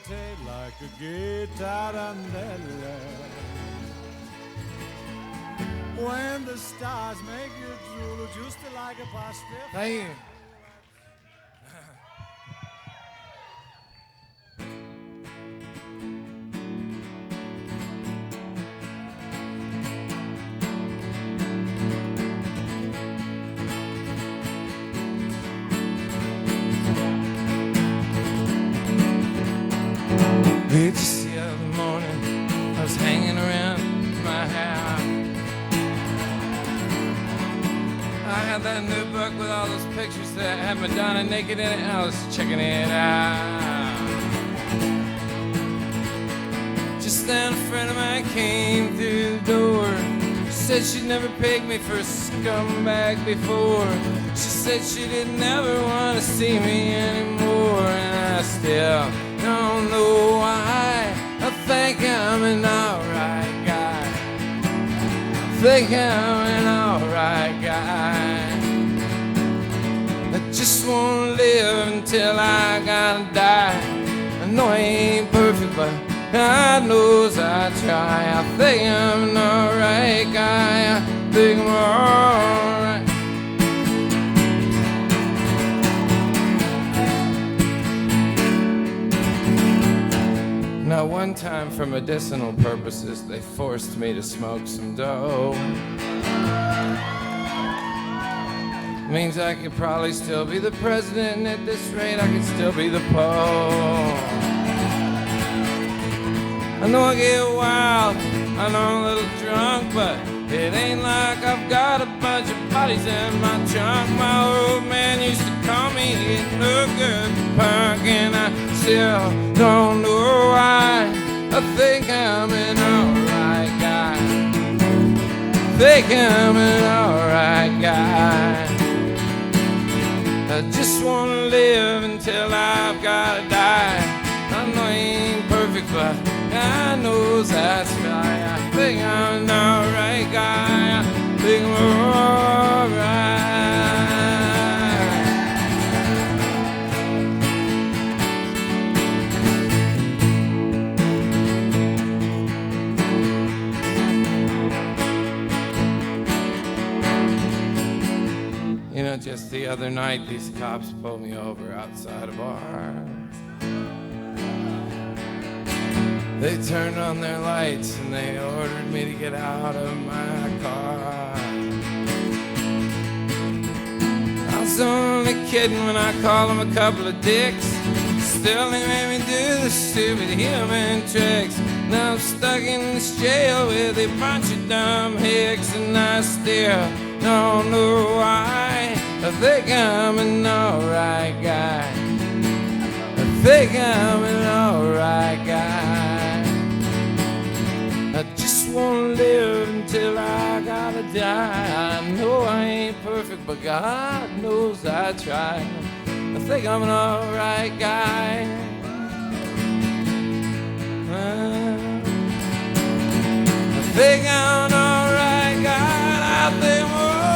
levitate like a gay tarantella. When the stars make you drool just like a pasta. Thank you. Just the other morning, I was hanging around my house. I had that new book with all those pictures that had Madonna naked in it, and I was checking it out. Just then a friend of mine came through the door. She said she'd never pegged me for a scumbag before. She said she didn't ever want to see me anymore, and I still don't know why. I think I'm an alright guy. I think I'm an alright guy. I just wanna live until I gotta die. I know I ain't perfect, but God knows I try. I think I'm an alright guy. I think I'm alright. Now one time for medicinal purposes they forced me to smoke some dough. Means I could probably still be the president, and at this rate I could still be the Pope. I know I get wild, I know I'm a little drunk, but it ain't like I've got a bunch of bodies in my trunk. My old man used to call me no good punk, and I still don't know why. I think I'm an alright guy. I think I'm an alright guy. I just wanna live until I've gotta die. I know I ain't perfect, but God knows that's right. I think I'm an alright guy. I think I'm alright. You know, just the other night, these cops pulled me over outside a bar. They turned on their lights and they ordered me to get out of my car. I was only kidding when I called them a couple of dicks. Still they made me do the stupid human tricks. Now I'm stuck in this jail with a bunch of dumb hicks, and I still don't know why. I think I'm an alright guy. I think I'm an alright guy. I just wanna live until I gotta die. I know I ain't perfect, but God knows I try. I think I'm an alright guy. I think I'm an alright guy. I think I'm alright.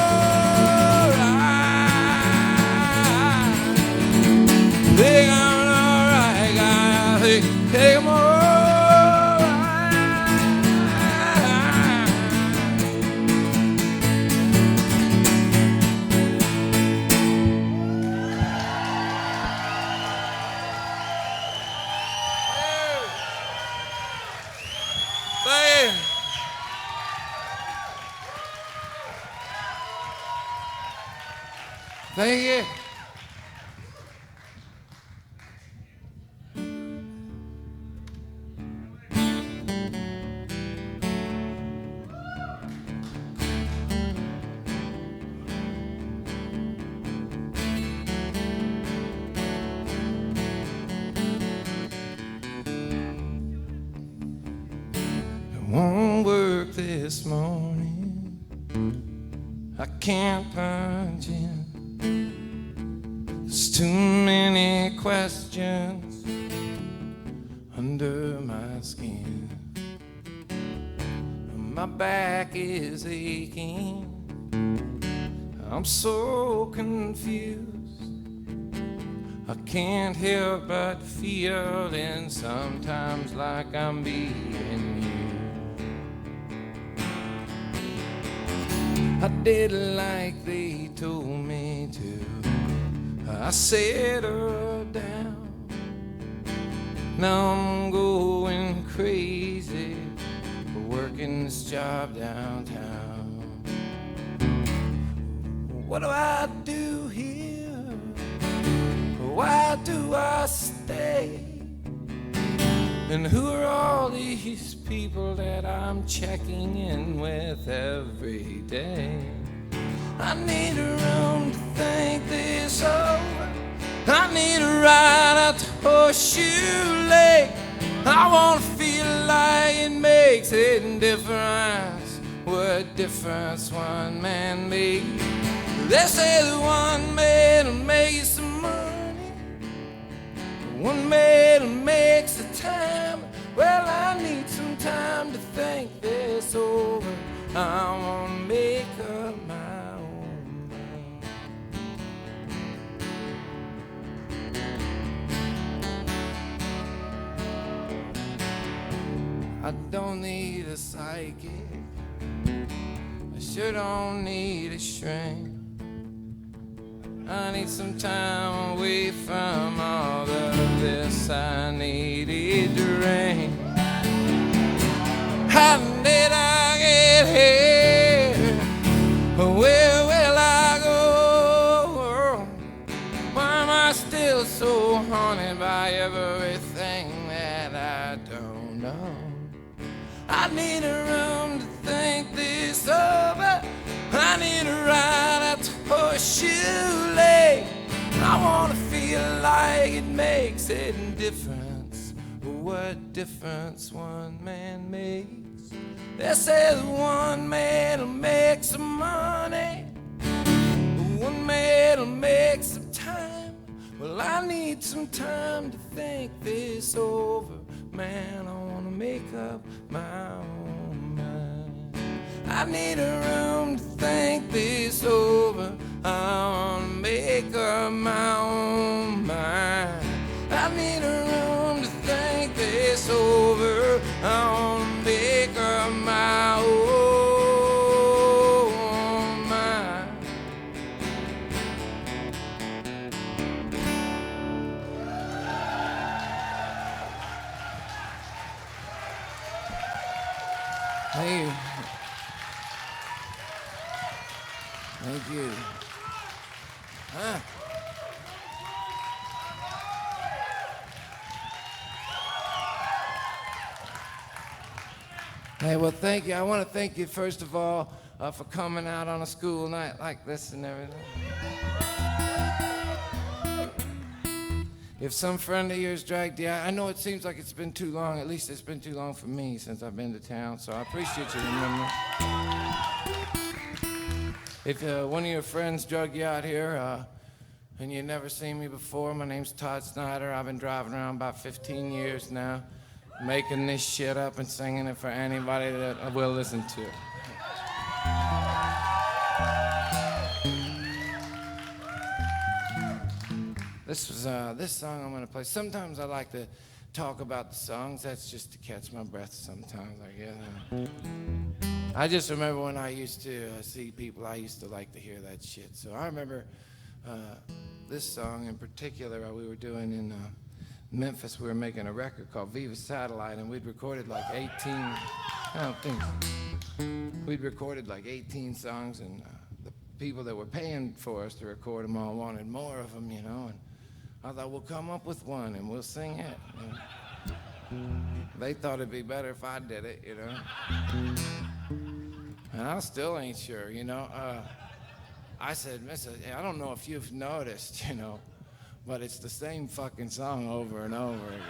I think I'm an alright guy. I think I'm alright. Thank you. It won't work this morning. I can't punch in. There's too many questions under my skin. My back is aching. I'm so confused. I can't help but feeling sometimes like I'm being used. I did like they told me to. I set her down. Now I'm going crazy for working this job downtown. What do I do here? Why do I stay? And who are all these people that I'm checking in with every day? I need a room to think this over. I need a ride out to Horseshoe Lake. I wanna feel like it makes a difference. What difference one man makes. They say that one man will make you some money, one man will make the time. Well, I need some time to think this over. I wanna make up my own mind. I don't need a psychic, I sure don't need a shrink. I need some time away from all of this. I need it to rain. How did I get here? Where will I go? Why am I still so haunted by everything that I don't know? I need a room to think this over. I need a ride out to Horseshoe Lake. I wanna feel like it makes a difference. What difference one man makes. They say that one man will make some money, one man will make some time. Well, I need some time to think this over. Man, I wanna make up my own mind. I need a room to think this over. I wanna make up my own mind. I need a room to think this over. I wanna make up my own mind. Thank you. Thank you. Huh? Hey, well, thank you. I want to thank you, first of all, for coming out on a school night like this and everything. If some friend of yours dragged you out, I know it seems like it's been too long. At least it's been too long for me since I've been to town, so I appreciate you remembering. If one of your friends drug you out here and you've never seen me before, my name's Todd Snider. I've been driving around about 15 years now, making this shit up and singing it for anybody that will listen to it. This song I'm gonna play. Sometimes I like to talk about the songs. That's just to catch my breath sometimes, I guess. I just remember when I used to see people, I used to like to hear that shit. So I remember this song in particular we were doing in Memphis. We were making a record called Viva Satellite, and we'd recorded like 18, we'd recorded like 18 songs, and the people that were paying for us to record them all wanted more of them, you know. And I thought, we'll come up with one and we'll sing it. You know? They thought it'd be better if I did it, you know. And I still ain't sure, you know. I said, I don't know if you've noticed, you know, but it's the same fucking song over and over again.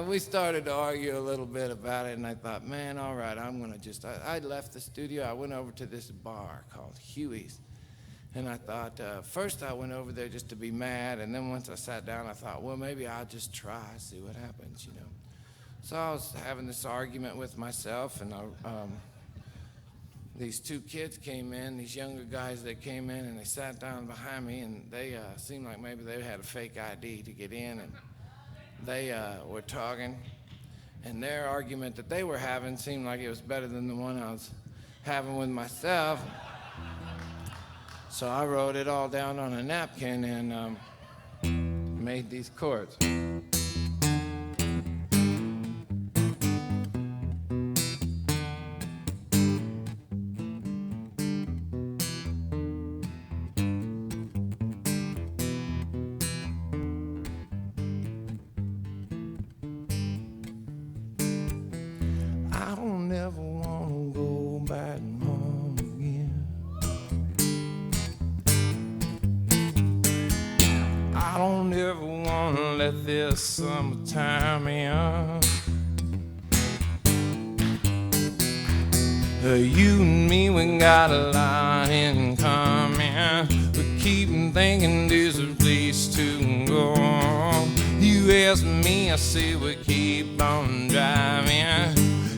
We started to argue a little bit about it, and I thought, man, all right, I'm gonna just, I left the studio. I went over to this bar called Huey's, and I thought, first I went over there just to be mad, and then once I sat down, I thought, well, maybe I'll just try, see what happens, you know. So I was having this argument with myself, and these two kids came in, these younger guys that came in, and they sat down behind me, and they seemed like maybe they had a fake ID to get in, and they were talking, and their argument that they were having seemed like it was better than the one I was having with myself. So I wrote it all down on a napkin and made these chords. I don't ever want to go back home again. I don't ever want to let this summertime in. You and me, we got a lot in common. We keep thinking there's a place to go. You ask me, I say we keep on driving.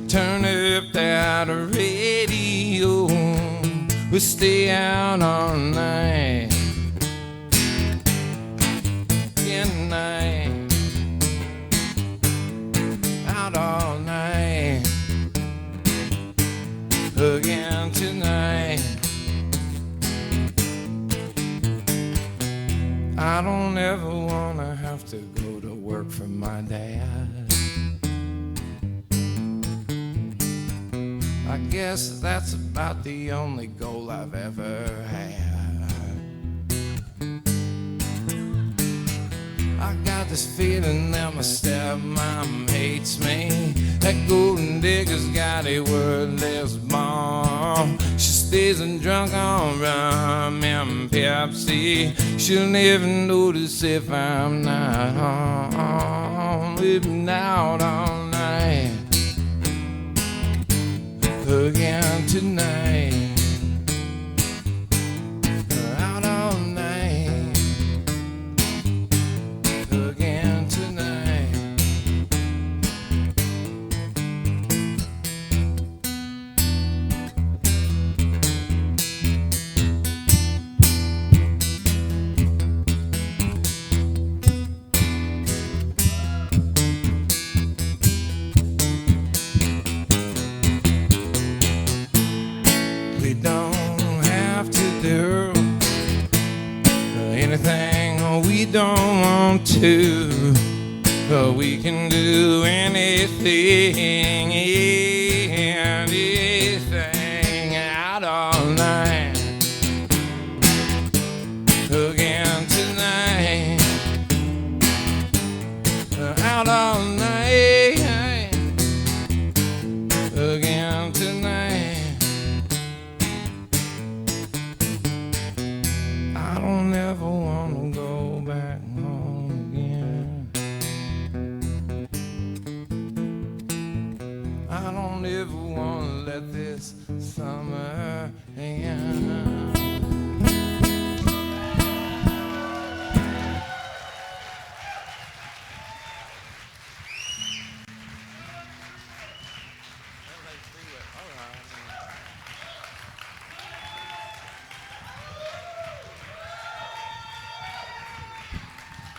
Turn up that radio. We stay out all night. In night. Out all night. Again tonight. I don't ever wanna have to go to work for my dad. I guess that's about the only goal I've ever had. I got this feeling that my stepmom hates me. That golden digger's got a wordless bomb. She stays and drunk on rum and Pepsi. She'll never notice if I'm not home. Living out all night. Again tonight. Out all night. Again tonight. We don't have to do anything we don't want to. But we can do anything, anything out all night. Again tonight. Out all night. Again tonight. I don't ever want to go back home again. I don't ever want to let this summer end.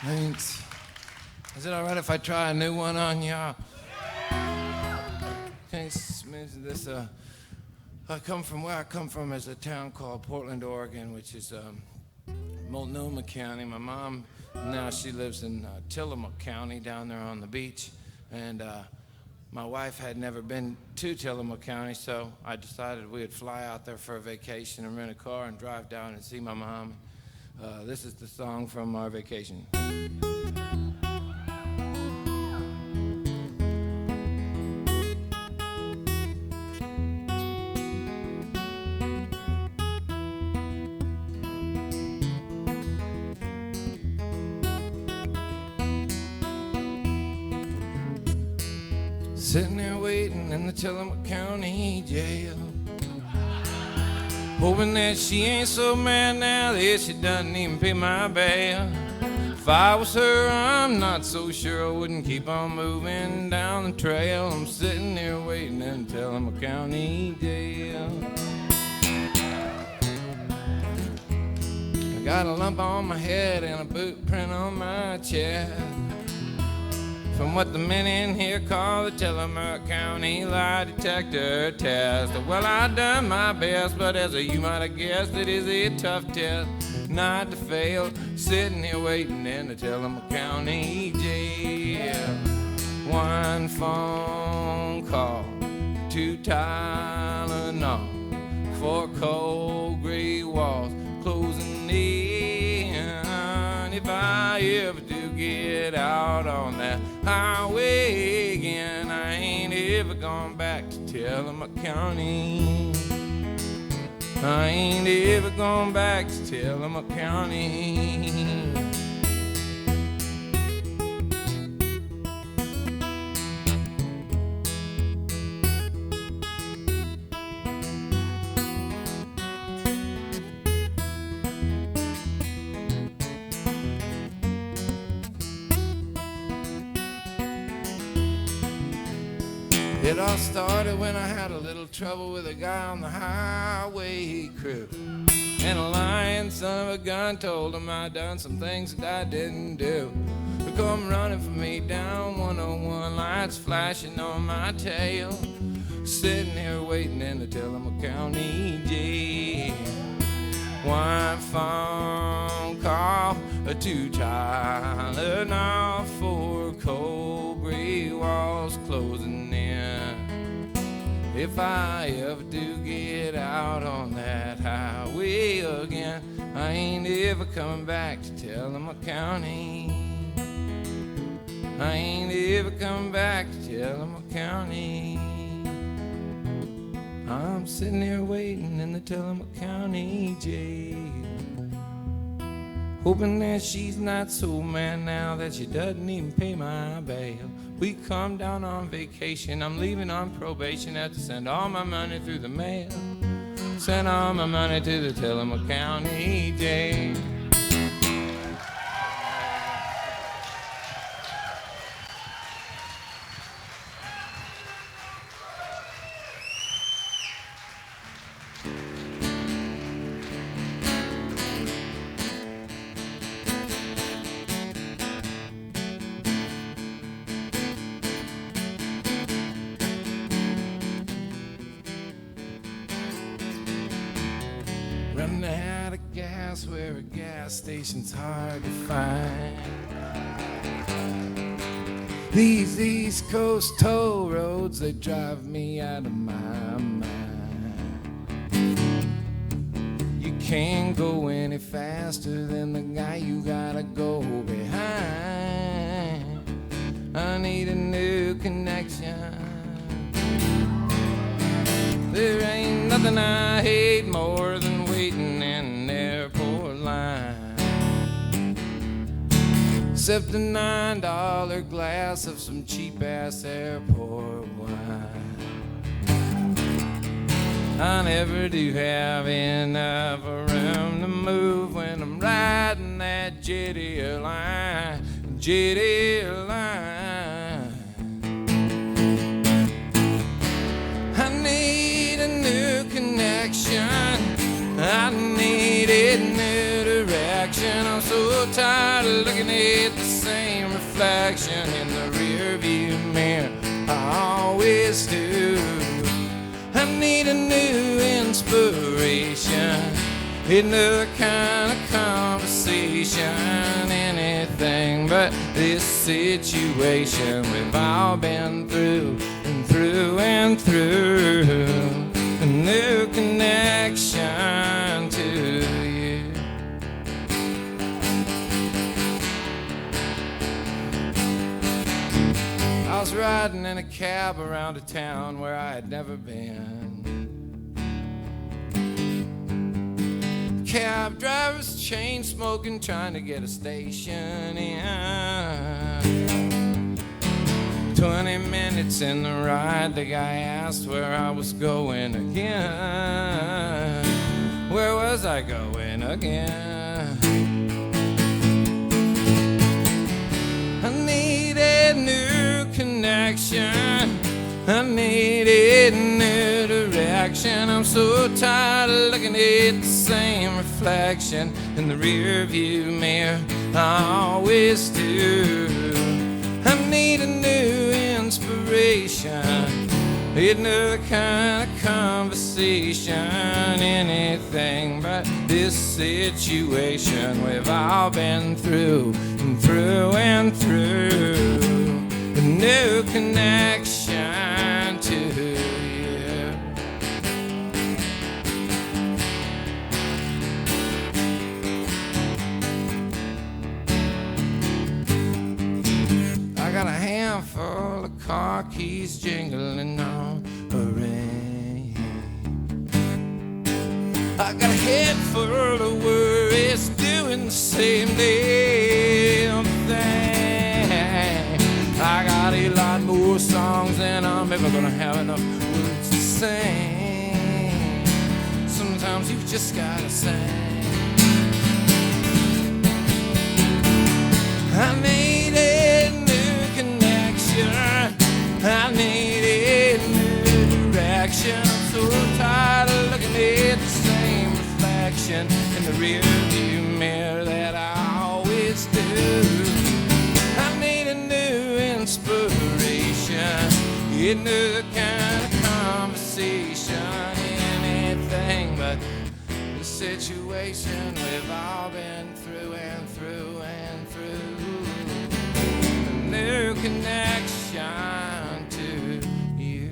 Thanks. Is it all right if I try a new one on y'all? Okay, this. I come from where I come from is a town called Portland, Oregon, which is Multnomah County. My mom now she lives in Tillamook County down there on the beach, and my wife had never been to Tillamook County, so I decided we'd fly out there for a vacation and rent a car and drive down and see my mom. This is the song from our vacation. Sitting there waiting in the Tillamook County jail, hoping that she ain't so mad now that she doesn't even pay my bail. If I was her, I'm not so sure I wouldn't keep on moving down the trail. I'm sitting there waiting in Tillamook County jail. Got a lump on my head and a boot print on my chest. From what the men in here call the Tillamook County lie detector test. Well, I done my best, but as you might have guessed, it is a tough test not to fail. Sitting here waiting in the Tillamook County jail. One phone call, 2 Tylenol, 4 cold gray walls closing in. If I ever do get out on that highway again, I ain't ever gone back to Tillamook County. I ain't ever gone back to Tillamook County. It all started when I had a little trouble with a guy on the highway crew. And a lying son of a gun told him I'd done some things that I didn't do. They come running for me down 101, lights flashing on my tail. Sitting here waiting in the Tillamook County jail. One phone call, 2 Tylenol, 4 cold gray walls closing in. If I ever do get out on that highway again, I ain't ever coming back to Tillamook County. I ain't ever coming back to Tillamook County. I'm sitting here waiting in the Tillamook County jail, hoping that she's not so mad now that she doesn't even pay my bail. We come down on vacation, I'm leaving on probation, have to send all my money through the mail. Send all my money to the Tillamook County jail. Running out of gas where a gas station's hard to find. These East Coast toll roads, they drive me out of my mind. You can't go any faster than the guy you gotta go behind. I need a new connection. There ain't nothing I hate more than waiting in an airport line, except a $9 glass of some cheap-ass airport wine. I never do have enough room to move when I'm riding that jet airline, jet airline. I need a new connection, I need a new direction. I'm so tired of looking at the same reflection in the rear view mirror I always do. I need a new inspiration, another kind of conversation, anything but this situation we've all been through and through and through. A new connection to you. I was riding in a cab around a town where I had never been. Cab driver's chain smoking, trying to get a station in. 20 minutes in the ride, the guy asked where I was going again. Where was I going again? I need a new connection, I need a new direction. I'm so tired of looking at the same reflection in the rear view mirror. I always do. I need a new inspiration, another kind of conversation, anything but this situation we've all been through and through and through. A new connection to you. I got a handful of car keys jingling on a ring. I got a head full of worries doing the same damn thing. I got a lot more songs than I'm ever gonna have enough words to sing. Sometimes you just gotta sing. I need a new connection, I need a new direction. I'm so tired of looking at the same reflection in the rear view mirror that I always do. I need a new inspiration, another kind of conversation, anything but the situation we've all been through and through and through. A new connection to you.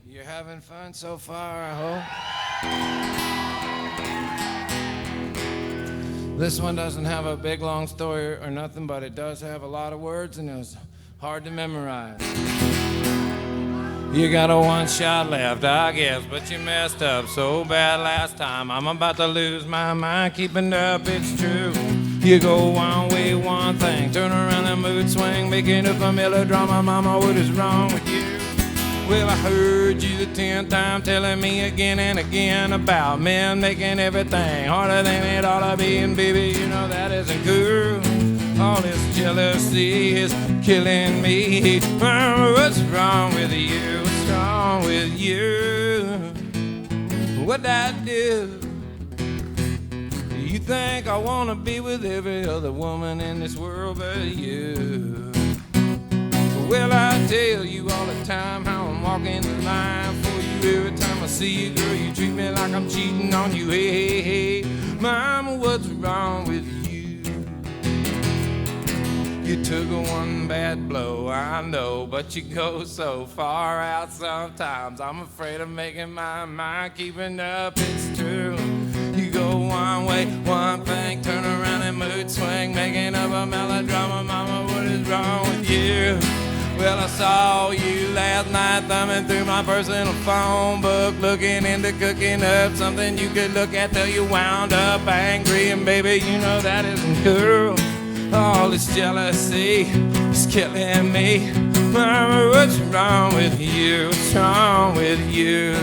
You're having fun so far, I hope. This one doesn't have a big long story or nothing, but it does have a lot of words and it was hard to memorize. You got a one shot left, I guess, but you messed up so bad last time. I'm about to lose my mind, keeping up, it's true. You go one way, one thing, turn around and mood swing, making up a melodrama. Mama, what is wrong with you? Well, I heard you the 10th time telling me again and again about men making everything harder than it ought to be. And baby, you know that isn't cool. All this jealousy is killing me. What's wrong with you? What's wrong with you? What'd I do? You think I wanna be with every other woman in this world but you? Well, I tell you all the time how I'm walking the line for you. Every time I see you, girl, you treat me like I'm cheating on you. Hey, hey, hey, mama, what's wrong with you? You took a one bad blow, I know, but you go so far out sometimes. I'm afraid of making my mind, keeping up, it's true. You go one way, one thing, turn around and mood swing, making up a melodrama. Mama, what is wrong with you? Well, I saw you last night thumbing through my personal phone book, looking into cooking up something you could look at till you wound up angry. And baby, you know that isn't cool. All this jealousy is killing me. Mama, what's wrong with you? What's wrong with you?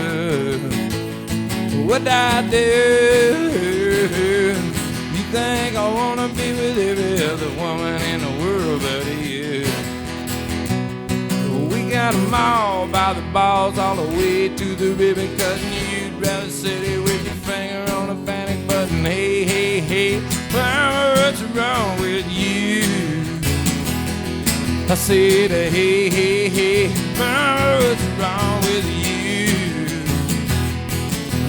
What'd I do? You think I wanna be with every other woman in the world but you? We got 'em all by the balls all the way to the ribbon cutting. You'd rather sit here with your finger on a panic button. Hey, hey, hey, mama, what's wrong with you? I said, hey, hey, hey, mama, what's wrong with you?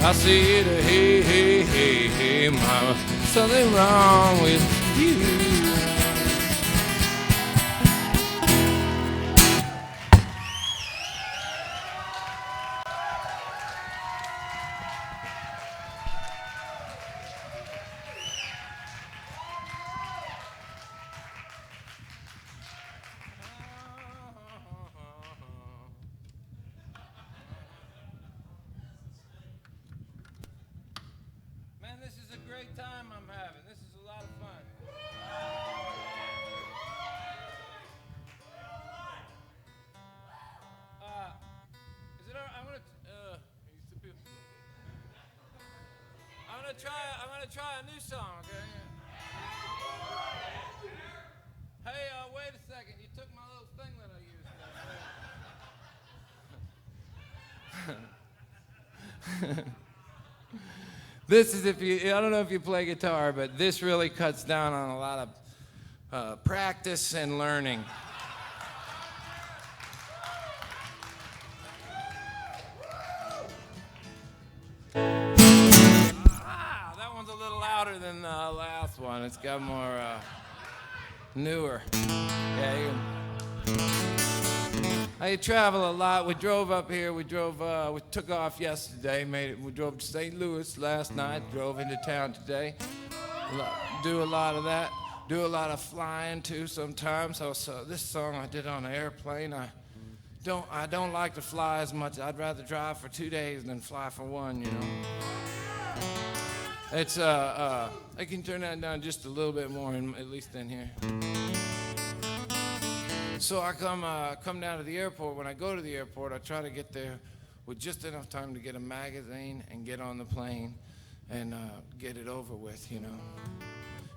I said, hey, hey, hey, hey, mama, something wrong with you. time I'm having. This is a lot of fun. Is it all right? I'm gonna try a new song, okay? Hey, wait a second. You took my little thing that I used. This is I don't know if you play guitar, but this really cuts down on a lot of practice and learning. That one's a little louder than the last one. It's got more newer. Yeah, I travel a lot. We drove up here. We took off yesterday. We drove to St. Louis last night. Drove into town today. Do a lot of that. Do a lot of flying too sometimes. So this song I did on an airplane. I don't like to fly as much. I'd rather drive for 2 days than fly for one, you know. It's I can turn that down just a little bit more, at least in here. So I come down to the airport. When I go to the airport, I try to get there with just enough time to get a magazine and get on the plane and get it over with, you know.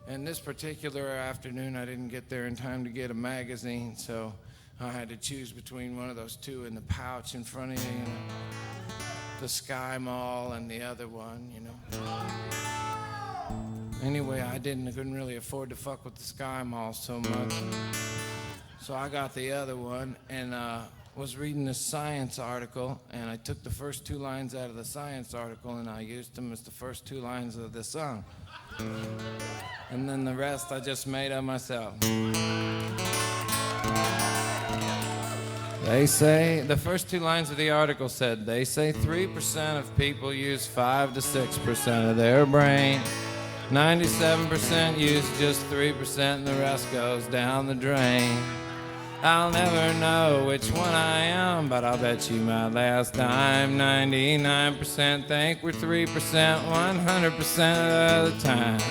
And this particular afternoon, I didn't get there in time to get a magazine, so I had to choose between one of those two in the pouch in front of you, you know, the Sky Mall and the other one, you know. Anyway, I couldn't really afford to fuck with the Sky Mall so much. So I got the other one and was reading a science article, and I took the first 2 lines out of the science article and I used them as the first 2 lines of the song. And then the rest I just made up myself. They say, the first 2 lines of the article said, they say 3% of people use 5 to 6% of their brain. 97% use just 3% and the rest goes down the drain. I'll never know which one I am, but I'll bet you my last dime. 99% think we're 3% 100% of the time.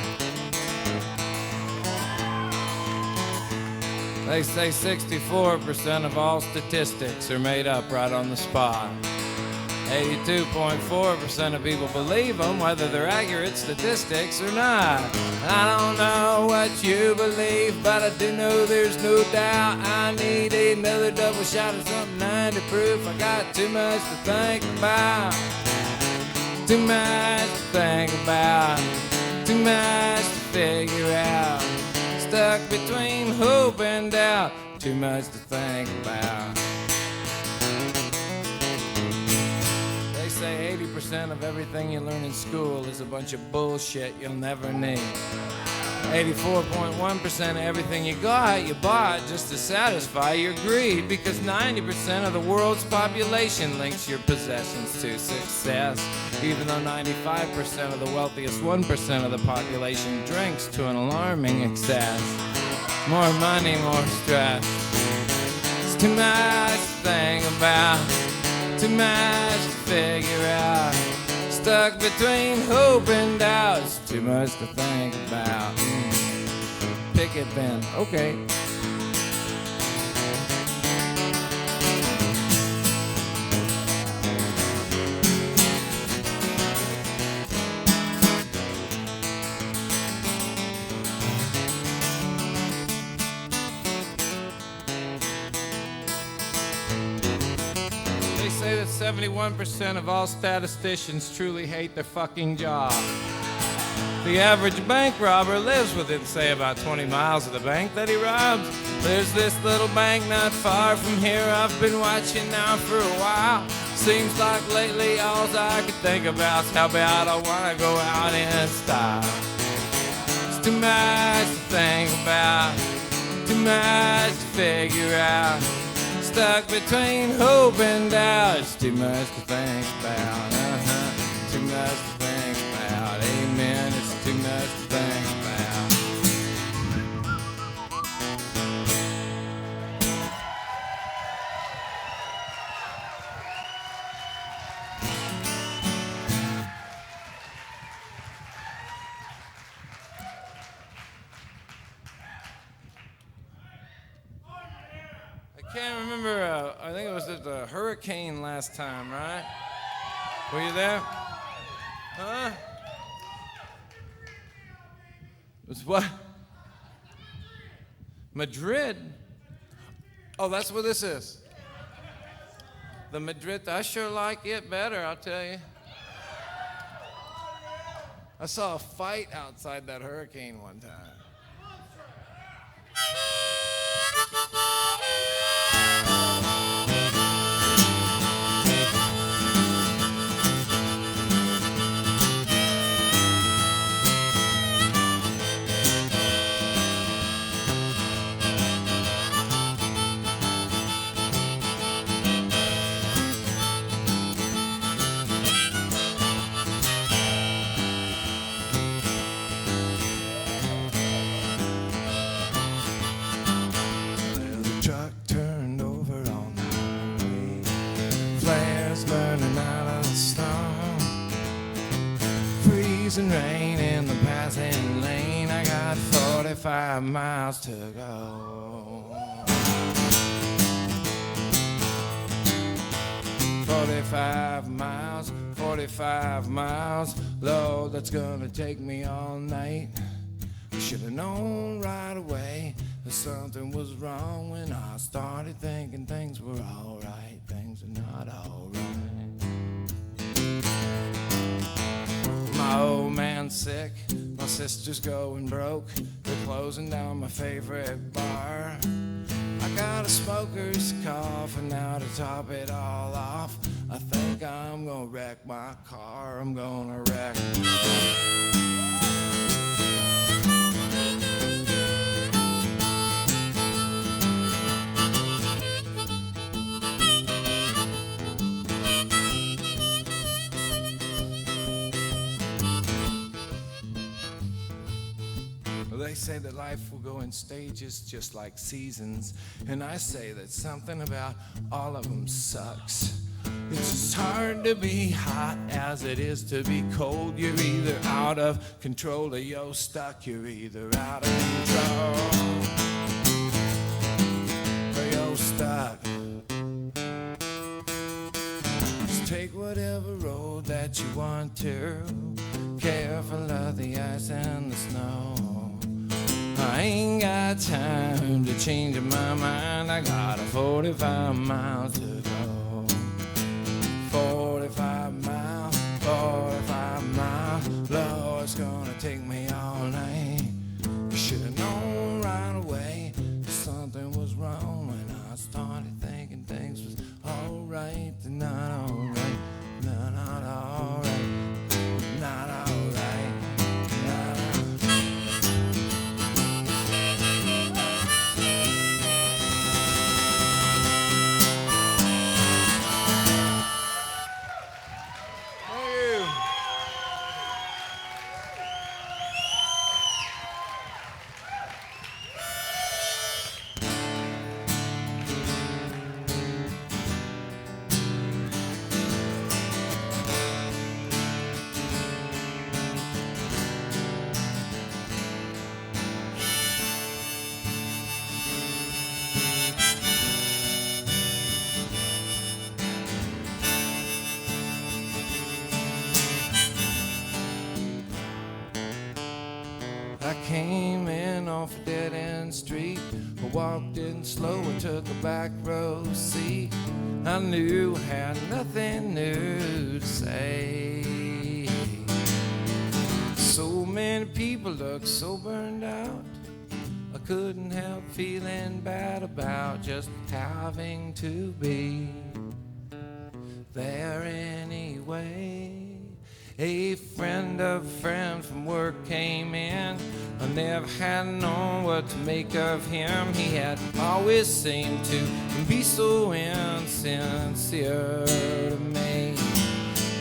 They say 64% of all statistics are made up right on the spot. 82.4% of people believe them, whether they're accurate statistics or not. I don't know what you believe, but I do know there's no doubt I need another double shot of something 90 proof. I got too much to think about, too much to think about, too much to figure out. Stuck between hope and doubt, too much to think about. They say 80% of everything you learn in school is a bunch of bullshit you'll never need. 84.1% of everything you bought just to satisfy your greed, because 90% of the world's population links your possessions to success, even though 95% of the wealthiest 1% of the population drinks to an alarming excess. More money, more stress. It's too much to think about, too much to figure out. Stuck between hope and doubt, it's too much to think about. Pick it then, okay. They say that 71% of all statisticians truly hate their fucking job. The average bank robber lives within, say, about 20 miles of the bank that he robs. There's this little bank not far from here I've been watching now for a while. Seems like lately all I could think about is how bad I want to go out in style. It's too much to think about, too much to figure out. Stuck between hope and doubt, it's too much to think about. Too much to think about. Amen. It's too much to think about. remember, I think it was at the hurricane last time, right? Were you there? Huh? It was what? Madrid? Oh, that's where this is. The Madrid, I sure like it better, I'll tell you. I saw a fight outside that hurricane one time. And rain in the passing lane. I got 45 miles to go. 45 miles. Lord, that's gonna take me all night. I should have known right away that something was wrong when I started thinking things were alright. Things are not alright. My old man's sick, my sister's going broke. They're closing down my favorite bar. I got a smoker's cough, and now to top it all off, I think I'm gonna wreck my car. I'm gonna wreck. They say that life will go in stages just like seasons, and I say that something about all of them sucks. It's as hard to be hot as it is to be cold. You're either out of control or you're stuck. You're either out of control or you're stuck. Just take whatever road that you want to. Careful of the ice and the snow. I ain't got time to change my mind. I got 45 miles to go. 45 miles, 45 miles. Lord, it's gonna take me all night. You should have known right away that something was wrong when I started thinking things was alright. They're not alright. They're not alright. Not alright. Came in off a dead-end street. I walked in slow and took a back row seat. I knew I had nothing new to say. So many people looked so burned out. I couldn't help feeling bad about just having to be there anyway. A friend of a friend from work came in. I never had known what to make of him. He had always seemed to be so insincere to me.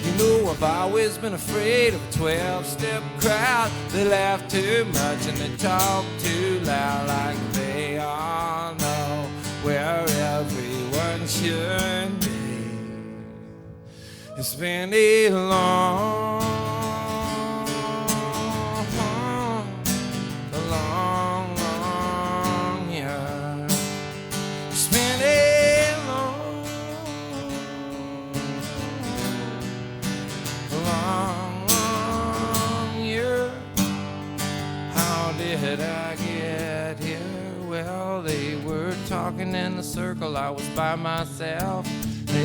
You know, I've always been afraid of a 12-step crowd. They laugh too much and they talk too loud, like they all know where everyone should be. It's been a long year. It's been a standing in the circle, I was by myself.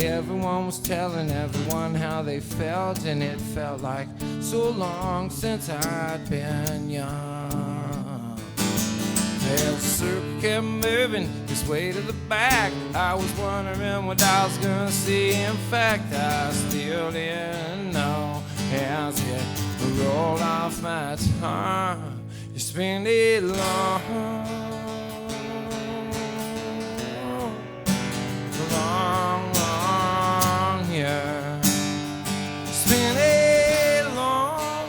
Everyone was telling everyone how they felt, and it felt like so long since I'd been young. The circle kept moving this way to the back. I was wondering what I was gonna see. In fact, I still didn't know as it rolled off my tongue. You spend it long, long, long, yeah. Spend it long,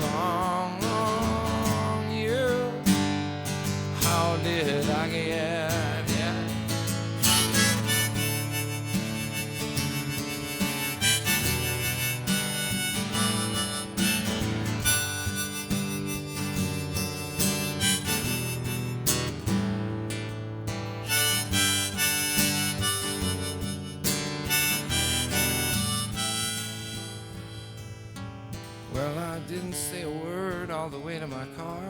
long, long, yeah. How did I get, yeah? Well, I didn't say a word all the way to my car,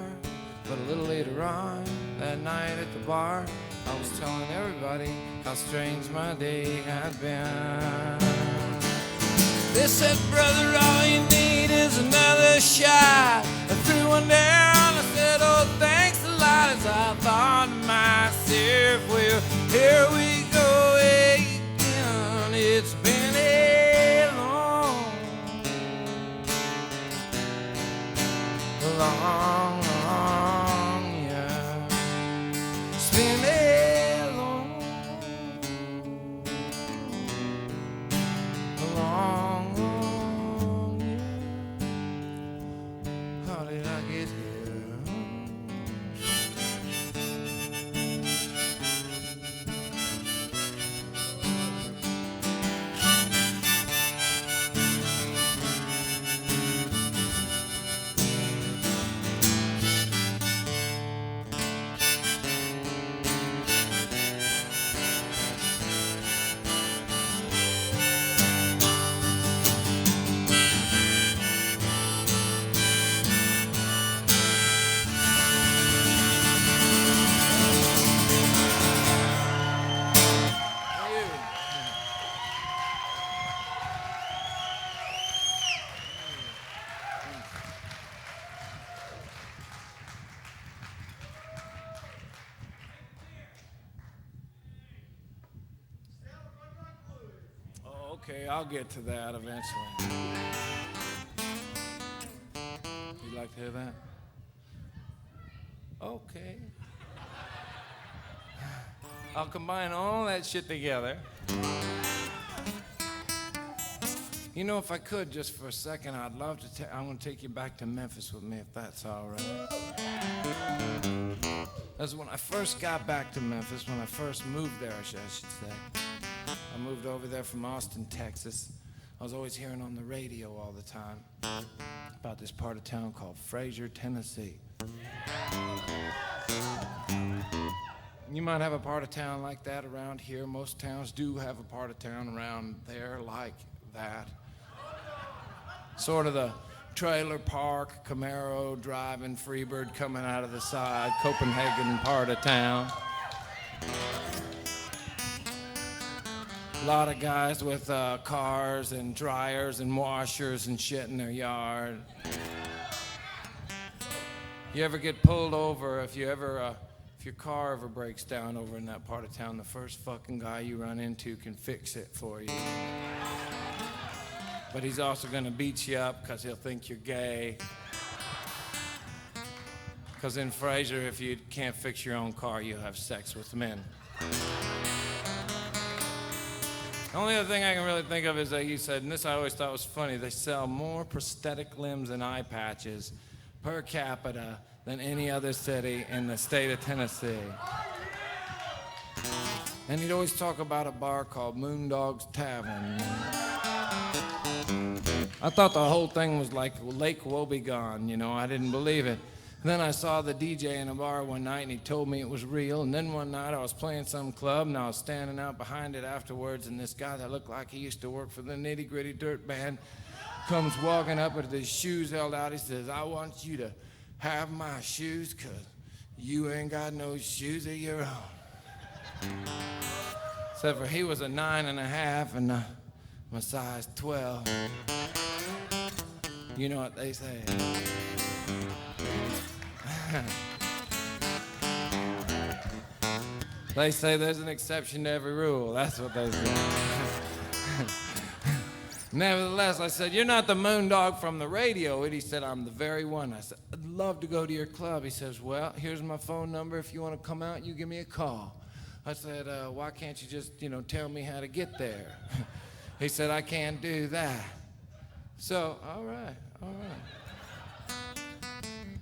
but a little later on that night at the bar, I was telling everybody how strange my day had been. They said, brother, all you need is another shot. I threw one down, I said, oh, thanks a lot, as I thought to myself, well, here we go again. It's been a long, long, long, yeah. It's been a long, long, long, yeah. How did I get here? Okay, I'll get to that eventually. You'd like to hear that? Okay. I'll combine all that shit together. You know, if I could, just for a second, I'd love to I'm going to take you back to Memphis with me, if that's all right. That's when I first got back to Memphis, when I first moved there, I should say. I moved over there from Austin, Texas. I was always hearing on the radio all the time about this part of town called Fraser, Tennessee. You might have a part of town like that around here. Most towns do have a part of town around there like that. Sort of the trailer park, Camaro driving, Freebird coming out of the side, Copenhagen part of town. A lot of guys with cars and dryers and washers and shit in their yard. You ever get pulled over, if your car ever breaks down over in that part of town, the first fucking guy you run into can fix it for you. But he's also gonna beat you up because he'll think you're gay. Because in Fraser, if you can't fix your own car, you'll have sex with men. The only other thing I can really think of is that he said, and this I always thought was funny, they sell more prosthetic limbs and eye patches per capita than any other city in the state of Tennessee. And he'd always talk about a bar called Moondawg's Tavern. I thought the whole thing was like Lake Wobegon, you know, I didn't believe it. Then I saw the DJ in a bar one night and he told me it was real. And then one night I was playing some club and I was standing out behind it afterwards, and this guy that looked like he used to work for the Nitty Gritty Dirt Band comes walking up with his shoes held out. He says, I want you to have my shoes because you ain't got no shoes of your own. Except for he was a 9.5 and I'm a size 12. You know what they say. They say there's an exception to every rule. That's what they say. Nevertheless, I said, you're not the Moondawg from the radio. And he said, I'm the very one. I said, I'd love to go to your club. He says, well, here's my phone number. If you want to come out, you give me a call. I said, why can't you just, tell me how to get there? He said, I can't do that. So, all right.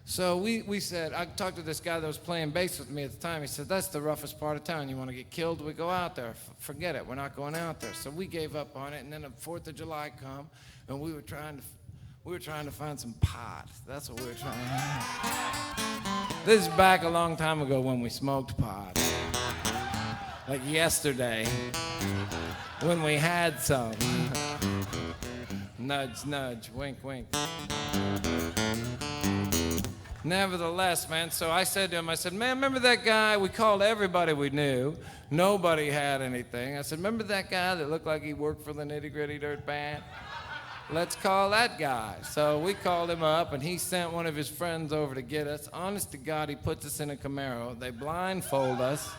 So we said, I talked to this guy that was playing bass with me at the time. He said, that's the roughest part of town. You want to get killed? We go out there. Forget it. We're not going out there. So we gave up on it. And then the 4th of July come, and we were trying to find some pot. That's what we were trying to do. This is back a long time ago when we smoked pot. Like yesterday, when we had some. Nudge, nudge, wink, wink. Nevertheless, man, so I said to him, man, remember that guy? We called everybody we knew. Nobody had anything. I said, remember that guy that looked like he worked for the Nitty Gritty Dirt Band? Let's call that guy. So we called him up, and he sent one of his friends over to get us. Honest to God, he puts us in a Camaro. They blindfold us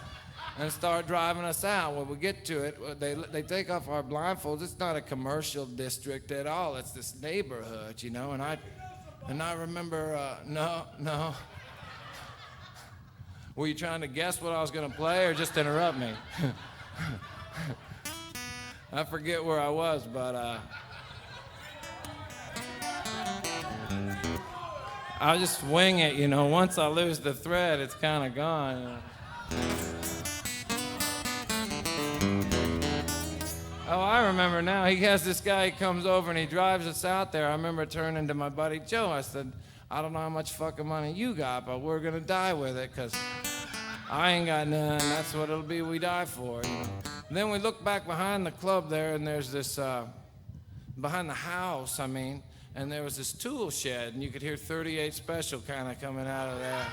and start driving us out. When we get to it, they take off our blindfolds. It's not a commercial district at all. It's this neighborhood, And I remember, no. Were you trying to guess what I was going to play or just interrupt me? I forget where I was, but I'll just wing it, Once I lose the thread, it's kind of gone. Oh, I remember now. He has this guy, he comes over and he drives us out there. I remember turning to my buddy Joe. I said, I don't know how much fucking money you got, but we're going to die with it because I ain't got none. That's what it'll be we die for. Then we look back behind the club there, and there's this, behind the house, and there was this tool shed, and you could hear 38 Special kind of coming out of there.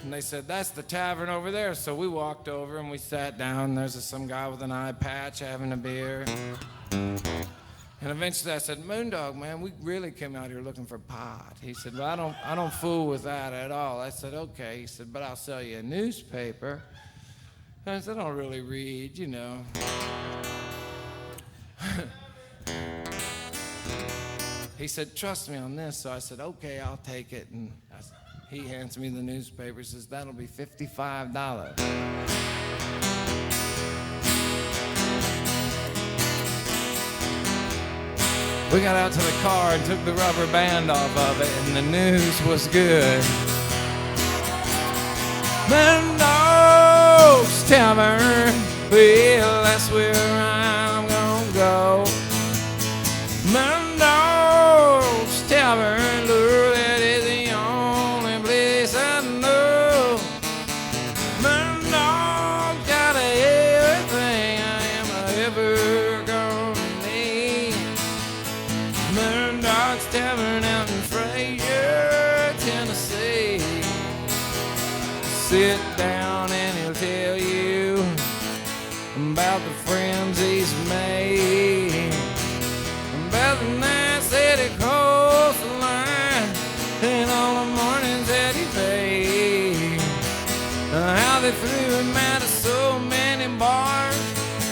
And they said, that's the tavern over there. So we walked over and we sat down. There's some guy with an eye patch having a beer. And eventually I said, Moondawg, man, we really came out here looking for pot. He said, well, I don't fool with that at all. I said, okay. He said, but I'll sell you a newspaper. And I said, I don't really read, He said, trust me on this. So I said, okay, I'll take it. And he hands me the newspaper, says, that'll be $55. We got out to the car and took the rubber band off of it, and the news was good. Moondawg's Tavern, well, that's where I'm gonna go. Moondawg's Tavern, Lord, that is the only place I know. Moondawg got everything I am ever gonna need. Moondawg's Tavern out in Fraser, Tennessee. Sit down and he'll tell you about the friends he's made, about the nights that he crossed the line, and all the mornings that he paid, how they threw him out of so many bars.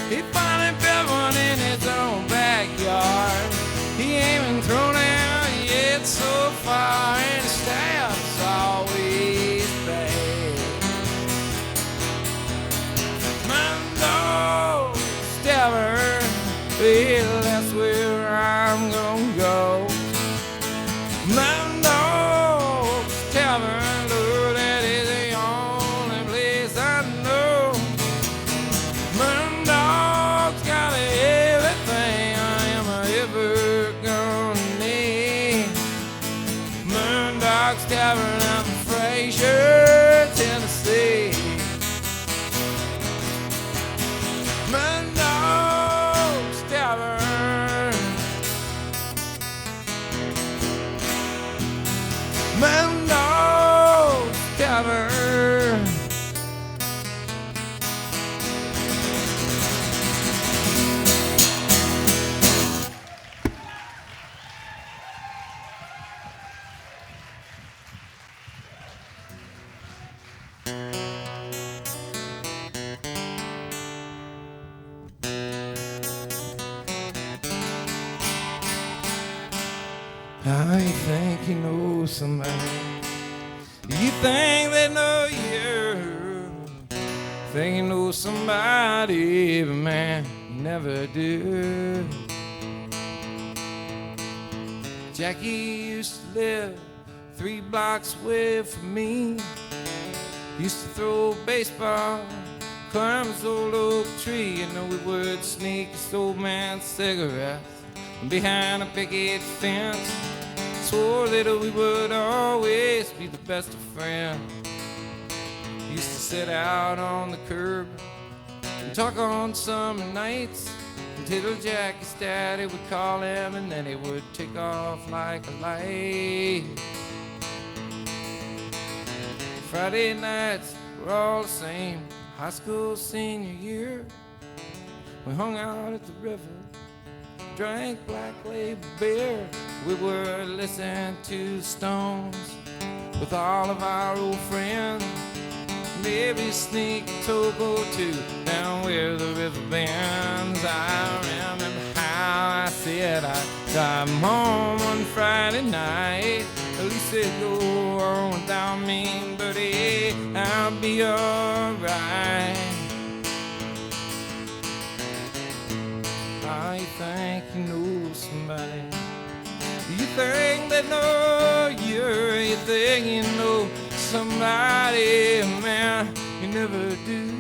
He finally built one in his own backyard. He ain't been thrown out yet so far, and his staff's always paid. Moondawg's Tavern, well, that's where I'm gonna go. Moondawg's Tavern, Lord, that is the only place I know. Moondawg's got everything I am ever gonna need. Moondawg's Tavern out in Fraser, Tennessee. Moondawg's Tavern. How you think you know somebody? You think they know you. Think you know somebody, but man, you never do. Jackie used to live 3 blocks away from me. Used to throw baseball, climb this old oak tree. You know we would sneak this old man's cigarettes behind a picket fence. Swore that we would always be the best of friends. Used to sit out on the curb and talk on summer nights until Jackie's daddy would call him, and then he would take off like a light. Friday nights were all the same. High school senior year, we hung out at the river, drank Black Label beer. We were listening to the Stones with all of our old friends. Maybe sneak a toke or two down where the river bends. I remember how I said I'd drive home one Friday night. At least they'd go on without me, but hey, I'll be alright. How you think you know somebody? You think they know you. You think you know somebody, man, you never do.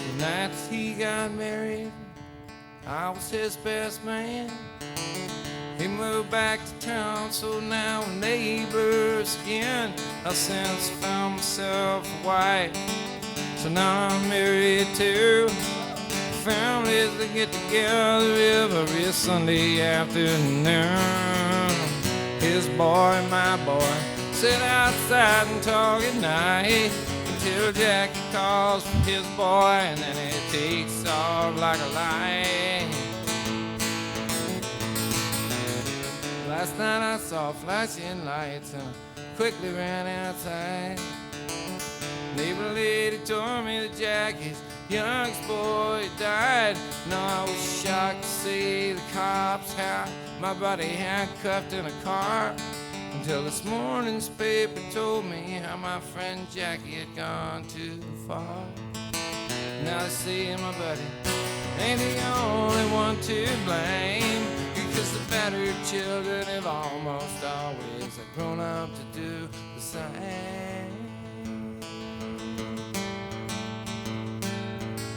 The nights he got married, I was his best man. He moved back to town, so now we're neighbors again. I've since found myself a wife, so now I'm married too. Families that get together every Sunday afternoon. His boy and my boy sit outside and talk at night until Jackie calls for his boy, and then he takes off like a light. Last night I saw flashing lights and I quickly ran outside. Neighbor lady told me that Jackie's youngest boy died. Now I was shocked to see the cops had my body handcuffed in a car, until this morning's paper told me how my friend Jackie had gone too far. Now they say my buddy ain't the only one to blame, because the battered children have almost always grown up to do the same.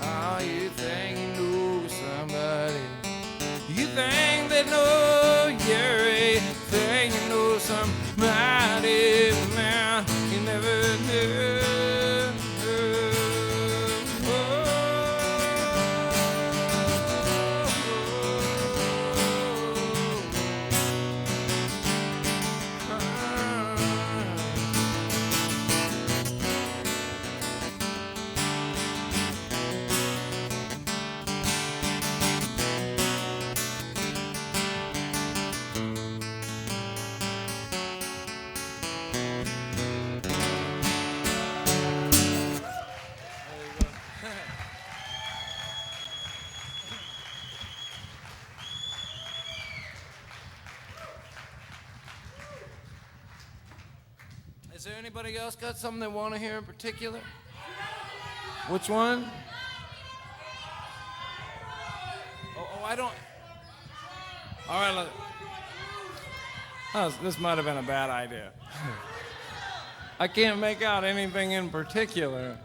Oh, you think you know somebody? You think they know you? Think you know somebody? Man, you never knew. Is there anybody else got something they want to hear in particular? Which one? Oh, I don't. All right, this might have been a bad idea. I can't make out anything in particular.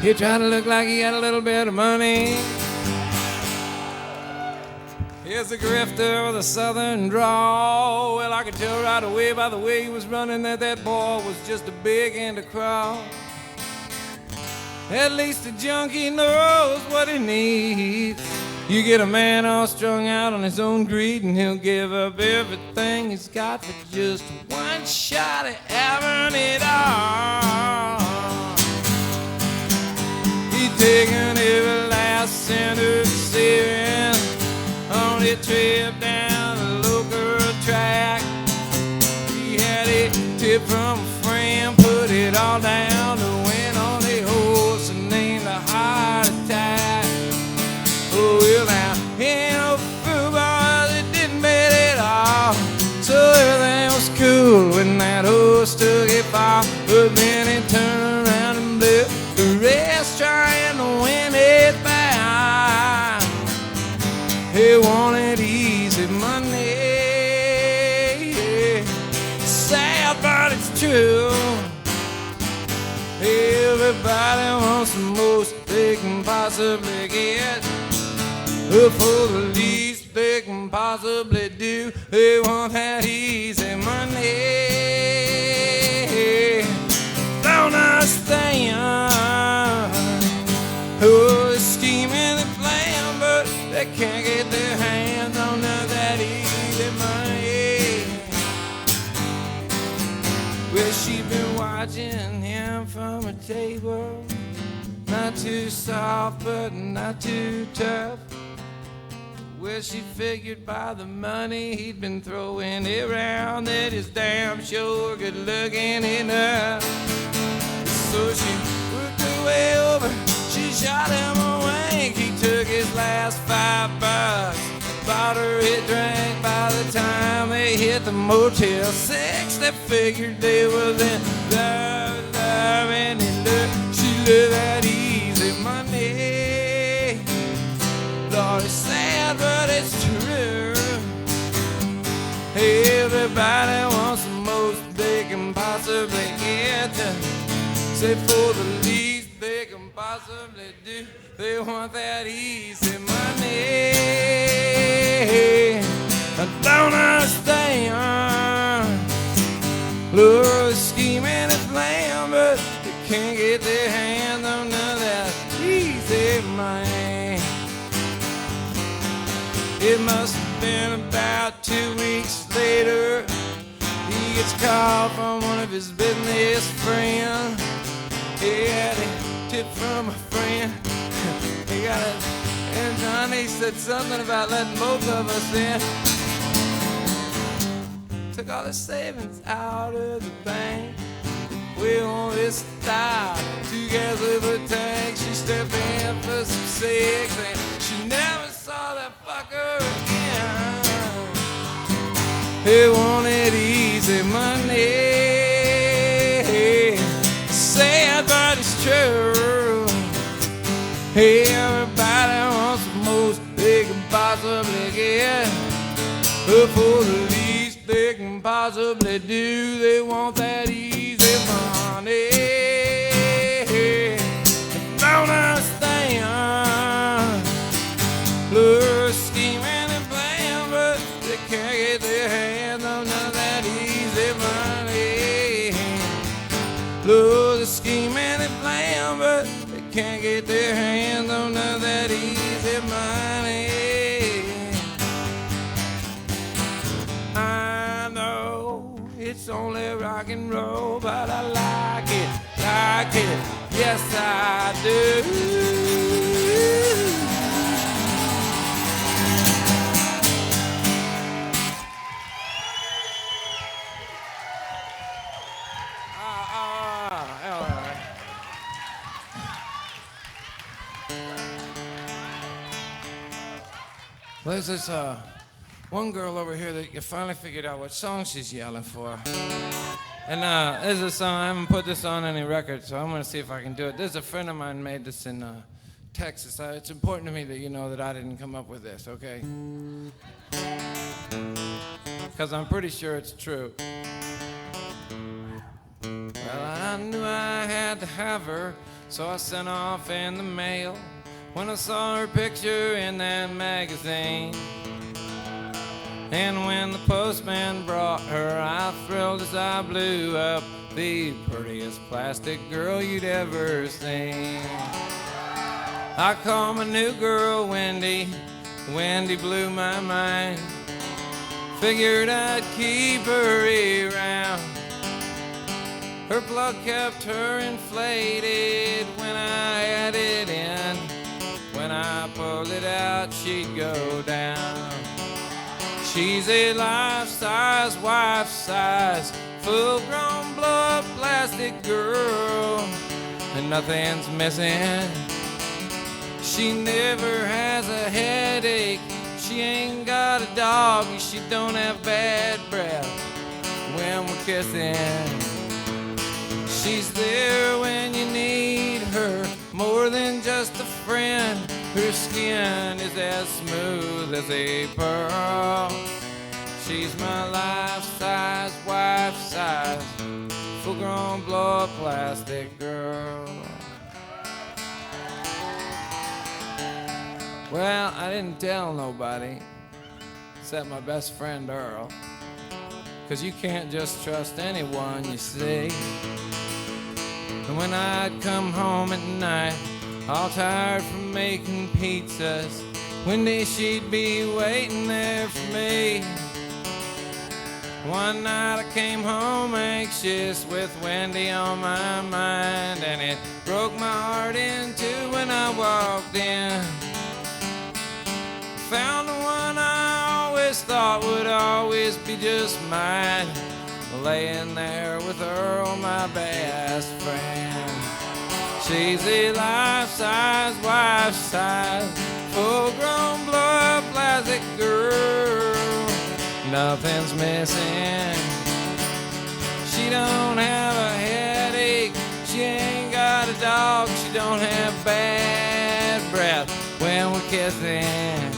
He tried to look like he had a little bit of money. Here's a grifter with a southern drawl. Well, I could tell right away by the way he was running that that boy was just a big end to crawl. At least a junkie knows what he needs. You get a man all strung out on his own greed, and he'll give up everything he's got for just one shot at having it all. He's taking every last cent of savings on a trip down the local track. He had a tip from a friend, put it all down to win on the horse true. Everybody wants the most they can possibly get for the least they can possibly do. They want that easy money. Don't understand. Oh, they're scheming and playing, but they can't get their hands on none of that easy money. Well, she's been watching him from a table, not too soft, but not too tough. Well, she figured by the money he'd been throwing around that he's damn sure good looking enough. So she worked her way over, she shot him a wink. He took his last $5, bought her a drink. By the time they hit the Motel 6, they figured they was in love, and she lived that easy money. Lord, it's sad, but it's true. Everybody wants the most they can possibly get. Say for the least they can possibly do. They want that easy money. I don't understand. Lord, scheming and playing, but they can't get their hands on none of that easy money. It must have been about 2 weeks later. He gets a call from one of his business friends. He had a tip from a friend. He got it, and Johnny said something about letting both of us in. Took all his savings out of the bank. We on this style, 2 gas with a tank. She stepped in for some cigs, and she never saw that fucker again. They wanted easy money. Sad, but it's true. Everybody wants the most they can possibly get. But for the least they can possibly do, they want that easy money. Don't understand. Lure scheming and playing, but they can't get their hands on none of that easy money. Lure the scheming and playing, but they can't get their hands on none of that easy money. I know it's only rock and roll, but I like it, yes I do. Well, there's this one girl over here that you finally figured out what song she's yelling for. And there's a song, I haven't put this on any record, so I'm gonna see if I can do it. There's a friend of mine made this in Texas. It's important to me that you know that I didn't come up with this, okay? Because I'm pretty sure it's true. Well, I knew I had to have her, so I sent off in the mail when I saw her picture in that magazine. And when the postman brought her, I thrilled as I blew up the prettiest plastic girl you'd ever seen. I called my new girl Wendy. Wendy blew my mind. Figured I'd keep her around. Her plug kept her inflated when I had it in. When I pulled it out, she'd go down. She's a life-size, wife-size, full-grown blow-up plastic girl, and nothing's missing. She never has a headache. She ain't got a dog. She don't have bad breath when we're kissing. She's there when you need her, more than just a friend. Her skin is as smooth as a pearl. She's my life-size, wife-size, full-grown blow-up plastic girl. Well, I didn't tell nobody except my best friend Earl, 'cause you can't just trust anyone you see. And when I'd come home at night, all tired from making pizzas, Wendy, she'd be waiting there for me. One night I came home anxious with Wendy on my mind, and it broke my heart in two when I walked in. Found the one I always thought would always be just mine, laying there with Earl, my best friend. She's a life-size, wife-size, full-grown blow-up plastic girl. Nothing's missing. She don't have a headache. She ain't got a dog. She don't have bad breath when we're kissing.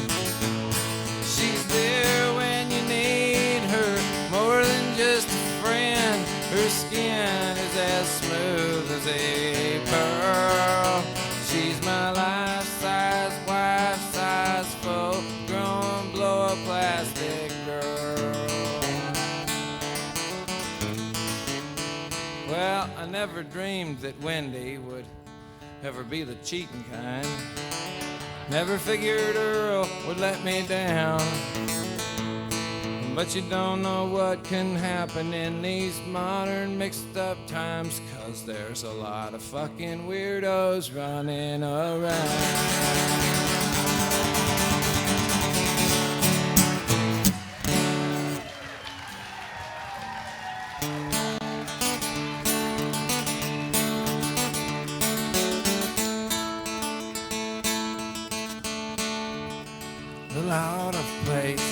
She's there when you need her, more than just a friend. Her skin is as smooth as a pearl. She's my life-size, wife-size, full-grown blow-up plastic girl. Well, I never dreamed that Wendy would ever be the cheating kind. Never figured Earl would let me down. But you don't know what can happen in these modern mixed up times, 'cause there's a lot of fucking weirdos running around. Out of place,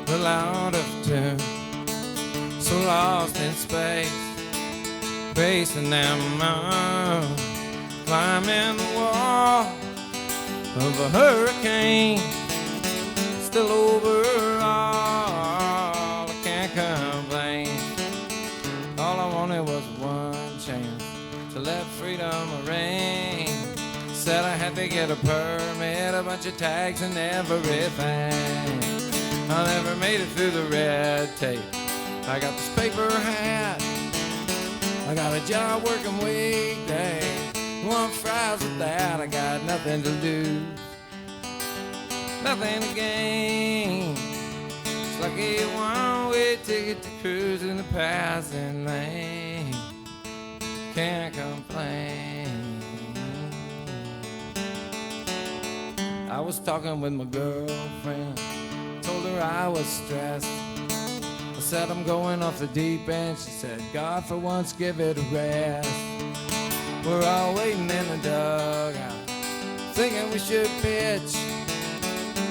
little out of tune, so lost in space, racing them climbing the wall of a hurricane, still overall, I can't complain. All I wanted was one chance to let freedom reign. Said I had to get a permit, a bunch of tags and everything. I never made it through the red tape. I got this paper hat. I got a job working weekday. Want fries with that, I got nothing to lose, nothing to gain. It's like a one-way ticket to cruise in the passing lane. Can't complain. I was talking with my girlfriend, told her I was stressed. I said I'm going off the deep end. She said, God, for once, give it a rest. We're all waiting in the dugout, thinking we should pitch.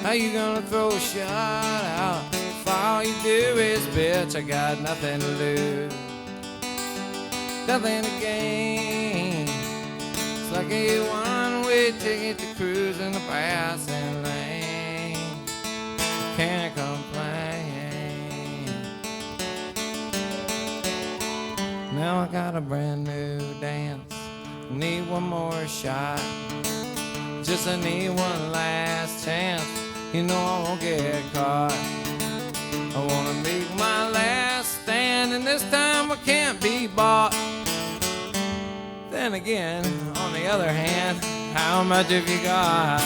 How you gonna throw a shot out if all you do is bitch? I got nothing to lose, nothing to gain. It's like a one-way ticket to cruise in the passing lane. Can't complain. Now I got a brand new dance, need one more shot. Just I need one last chance, you know I won't get caught. I wanna make my last stand, and this time I can't be bought. Then again, on the other hand, how much have you got?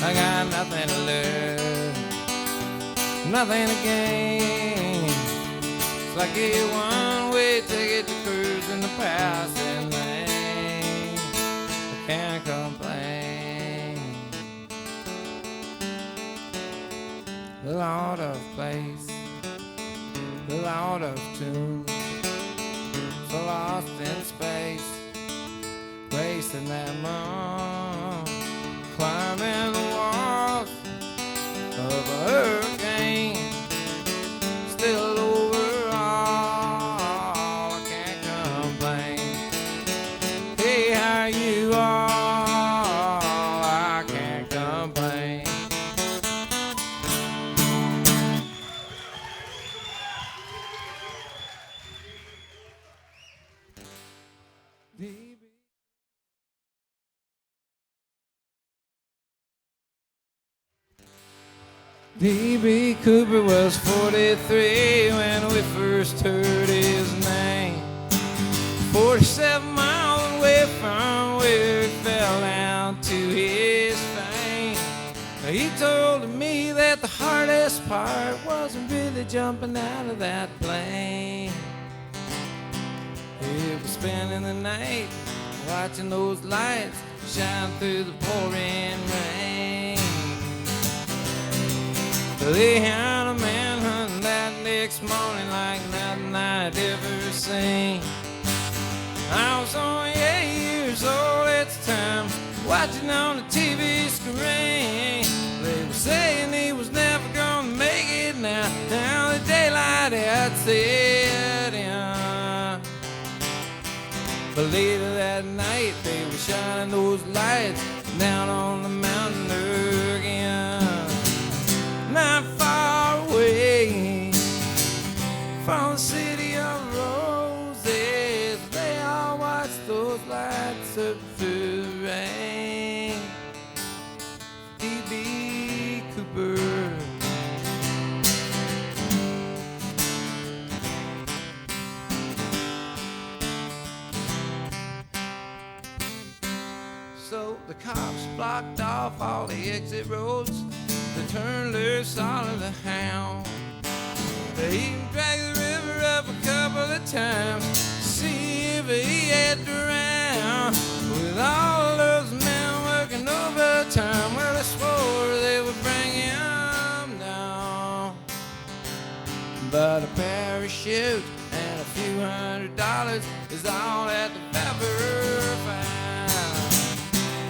I got nothing to lose, nothing to gain. It's like a one-way ticket to cruise in the passing lane. I can't complain. Little out of place, little out of tune, so lost in space, racing that moon, climbing the walls of a hurricane, still overall, I can't complain. Hey, how you all, I can't complain. D.B. Cooper was 43 when we first heard his name. 47 miles away from where he fell down to his fame. He told me that the hardest part wasn't really jumping out of that plane. It was spending the night watching those lights shine through the pouring rain. They had a manhunt that next morning like nothing I'd ever seen. I was only 8 years old at the time, watching on the TV screen. They were saying he was never gonna make it now. Now the daylight had set in. But later that night they were shining those lights down on the mountain again. Not far away from the city of roses, they all watched those lights up through the rain. D.B. Cooper. So the cops blocked off all the exit roads. They turned loose all of the hounds. They even dragged the river up a couple of times to see if he had drowned. With all those men working overtime, well, they swore they would bring him down. But a parachute and a few $100s is all that the ever found.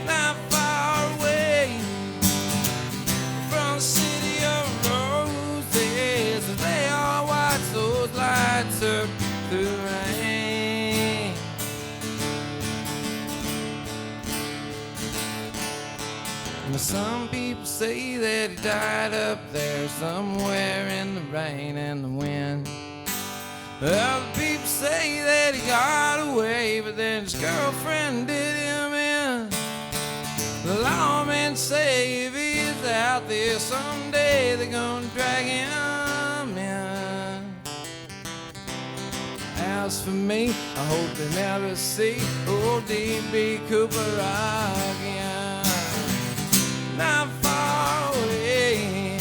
Not far away from the city of roses, they all watch those lights up through the rain. Now some people say that he died up there somewhere in the rain and the wind. Other people say that he got away, but then his girlfriend did him in. The lawmen say if he is out there someday, they're gonna drag him in. As for me, I hope they never see old D.B. Cooper again. Not far away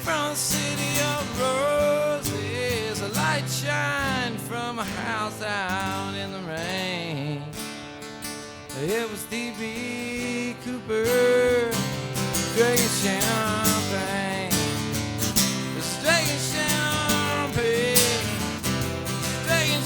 from the city of roses, a light shine from a house out in the rain. It was D.B. Cooper drinking champagne. Just drinking champagne. Drinking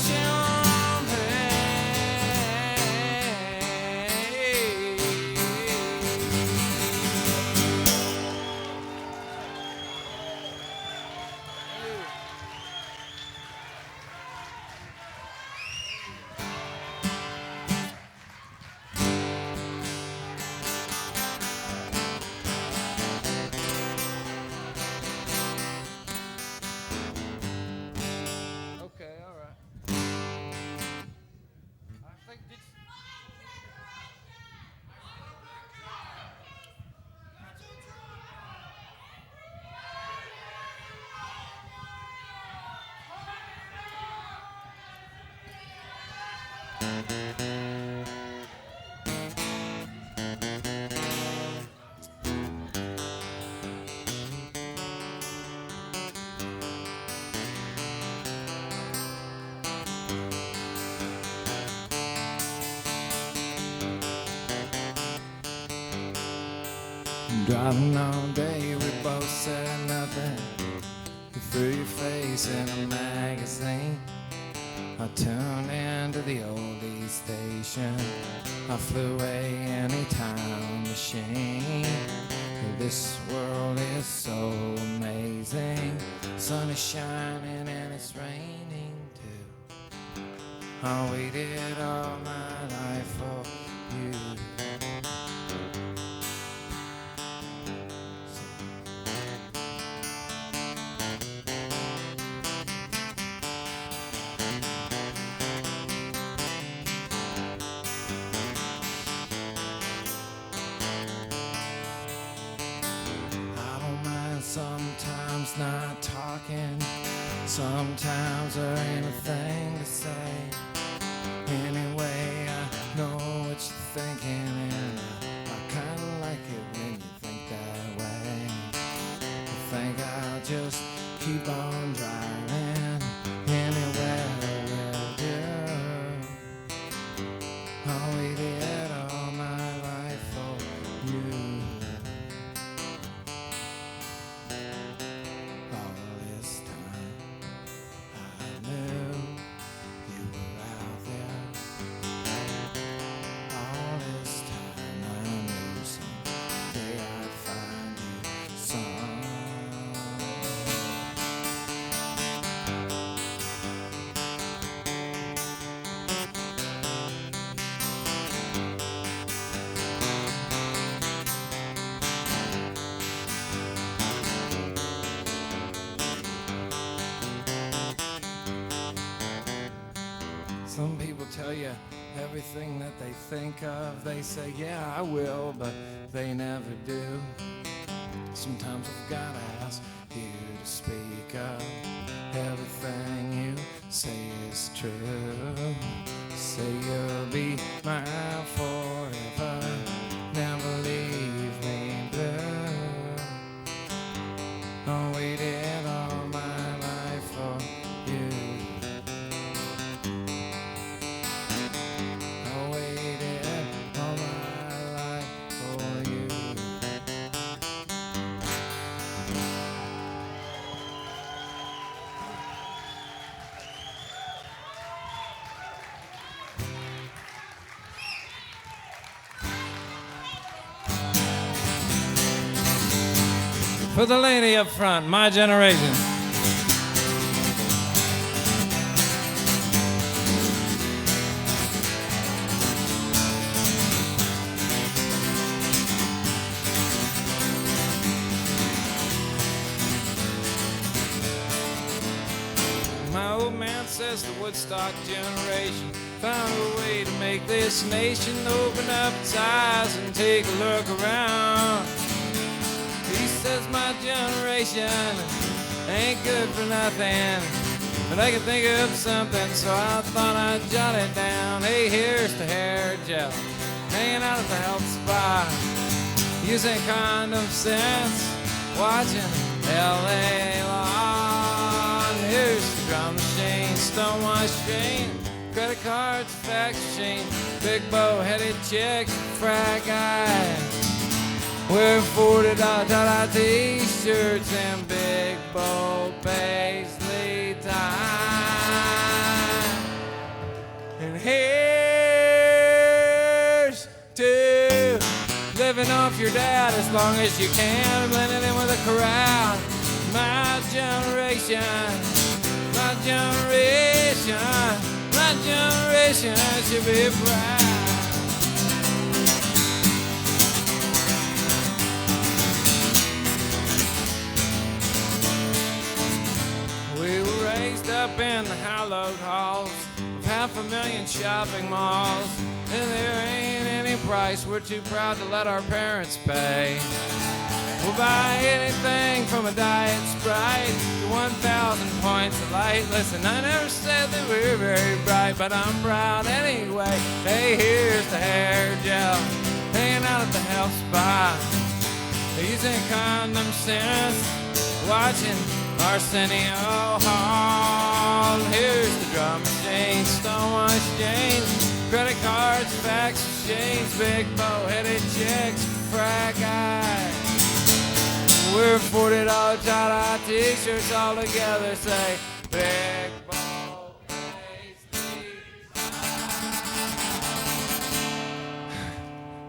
Driving all day, we both said nothing. You threw your face in a magazine. I tuned into the oldie station. I flew away in a time machine. This world is so amazing. Sun is shining and it's raining too. I waited all my life for you. just not talking. Sometimes there ain't a thing to say. Anyway, I know what you're thinking, and I kinda like it when you think that way. I think I'll just keep on driving anywhere will do. I waited all my life for you. All this time I knew you were out there. All this time I knew someday I'd find you some. Some people tell you everything that they think of. They say, yeah, I will, but they never do. Sometimes I've gotta ask you to speak up. Everything you say is true. Say you'll be mine forever. Never leave me blue. I waited all my life for you. I waited all my life for you. For the lady up front, my generation. My old man says the Woodstock generation found a way to make this nation open up its eyes and take a look around. He says my generation ain't good for nothing, but I can think of something, so I thought I'd jot it down. Hey, here's the hair gel, hanging out at the health spa, using condom sense, watching L.A. Law. Here's the drum machine, stonewash chain, credit cards, fax machine, big bow-headed chicks, frack eyes. Wear $40 tie-dye t-shirts and big bow paisley ties. And here's to living off your dad as long as you can, blending in with the crowd. My generation, my generation, my generation should be proud. We were raised up in the hallowed halls of 500,000 shopping malls, and there ain't any price we're too proud to let our parents pay. We'll buy anything from a Diet Sprite to 1,000 points of light. Listen, I never said that we were very bright, but I'm proud anyway. Hey, here's the hair gel, hanging out at the health spa, using condom sense, watching Arsenio Hall. Here's the drum machine, stonewash chains, credit cards, fax machines, big bow-headed chicks, frack eyes. We're $40 tie-dye t-shirts all together, say big bow paisley.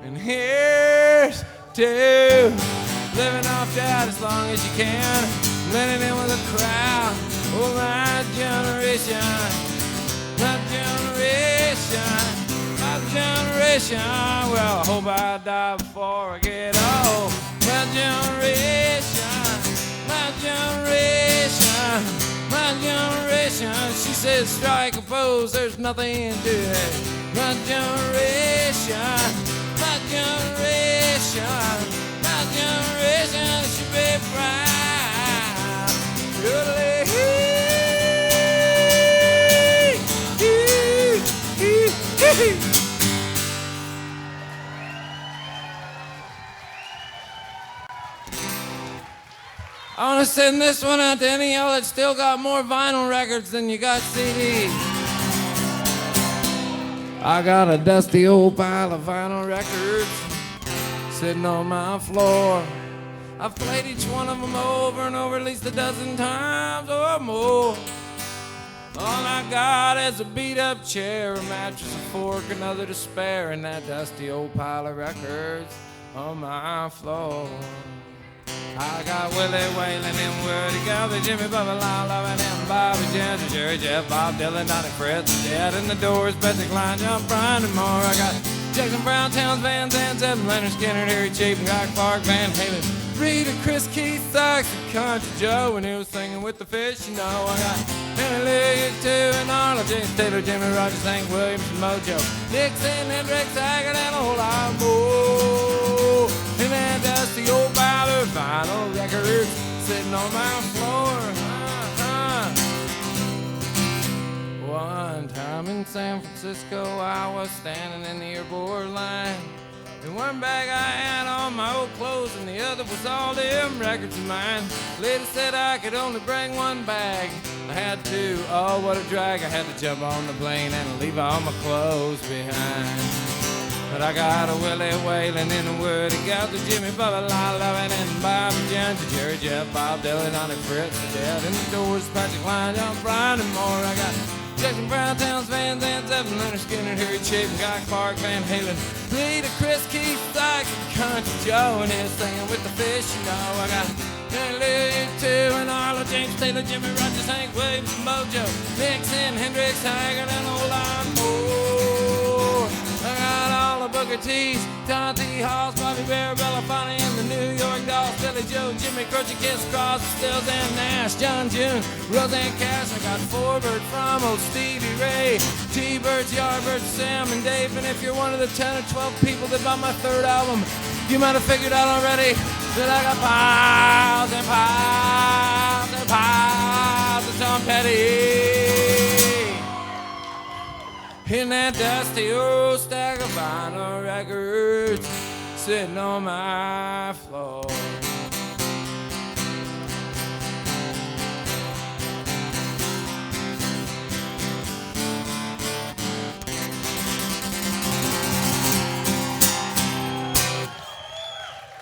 And here's to living off that as long as you can, blending in with the crowd. Oh, my generation, my generation, my generation. Well, I hope I die before I get old. My generation, my generation, my generation. She says strike a pose, there's nothing to it. My generation, my generation, my generation should be proud. send this one out to any of y'all that still got more vinyl records than you got CDs. I got a dusty old pile of vinyl records sitting on my floor. I've played each one of them over and over at least a dozen times or more. All I got is a beat-up chair, a mattress, a fork, another to spare, and that dusty old pile of records on my floor. I got Willie Whalen and Woody Guthrie, Jimmy Bubba, Lyle Lovin' and Bobby Jensen, Jerry Jeff, Bob Dylan, Donnie Fritz, Dad in the Doors, Betsy Klein, John Bryan, and more. I got Jackson Brown, Towns, Van Zandt, Zeb, Leonard Skinner, Harry Cheap, and Guy Clark, Van Halen, Rita, Chris Keith, Sykes, and Country Joe, when he was singing with the fish, you know. I got Henry Lee, too, and Arnold, James Taylor, Jimmy Rogers, Hank Williams, and Mojo, Dixon, Hendrix, Haggard, and a whole lot more. And that dusty old pile of vinyl records sitting on my floor. One time in San Francisco, I was standing in the airport line. And one bag I had on my old clothes, and the other was all them records of mine. Lady said I could only bring one bag. I had two. Oh, what a drag! I had to jump on the plane and leave all my clothes behind. But I got a Willie Whalen in the Woody Guthrie, Jimmy Bubba, Lyle Lovin' and Bobby Jensen, Jerry Jeff, Bob Dylan, Donnie Fritz, the Dad in the Doors, Patrick Klein, John Bryan, and more. I got Jackson Brown, Towns, Van Zandt, Zeb, Leonard Skinner, Harry Cheap, and Guy Clark, Van Halen, Rita, Chris Keith, Sykes, and Country Joe, and he's singing with the fish, you know. I got Henry Lee, too, and Arlo, James Taylor, Jimmy Rogers, Hank Williams, and Mojo, Dixon, Hendrix, Haggard, and a whole lot more. I got all the Booker T's, Dante Halls, Bobby Bear, Belafonte, and the New York Dolls, Billy Joe, Jimmy Croce, Kiss Cross, Stills, and Nash, John June, Roseanne Cash. I got Forbert from old Stevie Ray, T-Birds, Yardbirds, Sam, and Dave. And if you're one of the 10 or 12 people that bought my third album, you might have figured out already that I got piles and piles and piles of Tom Petty in that dusty old stack of vinyl records sitting on my floor.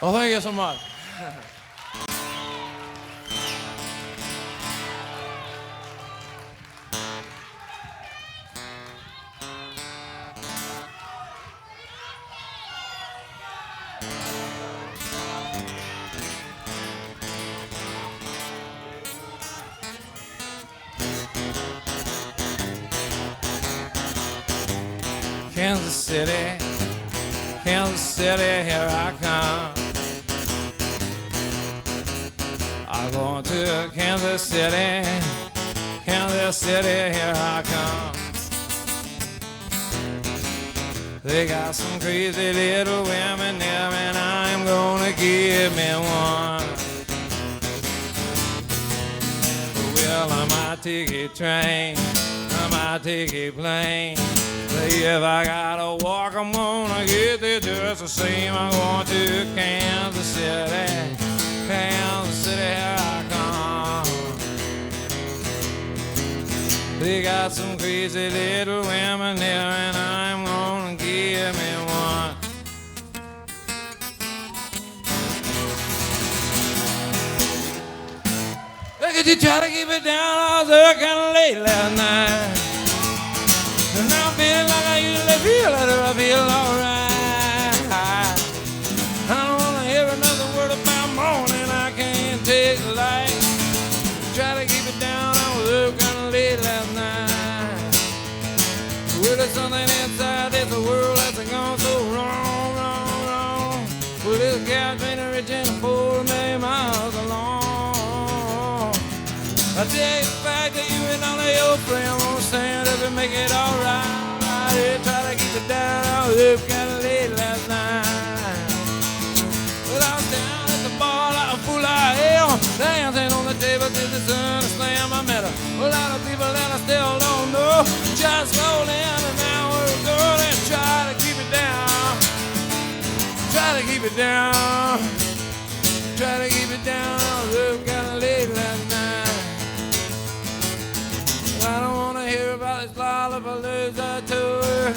Well, thank you so much. Kansas City, here I come. I'm going to Kansas City, here I come. They got some crazy little women there, and I'm gonna give me one. Well, I might take a train, I might take a plane. If I gotta walk, I'm gonna get there just the same. I'm going to Kansas City, here I come. They got some crazy little women there, and I'm gonna give me one. Look at you try to keep it down, I was there kinda late last night. And I'm feeling like I usually feel, I feel alright. I don't wanna hear another word about morning, I can't take the light. Try to keep it down, I was up kinda late last night. Well, there's something inside this world that's gone so wrong, wrong, wrong. Well, this gal between a rich and a poor, 1 million miles along. I tell you the fact that you and all of your friends won't stand up and make it alright. I try to keep it down, I was up kinda late last night. Well, I was down at the bar like a fool I am, dancing on the table till the sun slam. I met a lot of people that I still don't know. Just roll in an hour ago and try to keep it down. Try to keep it down. Try to keep it down, I was up kinda late Lollapalooza tour.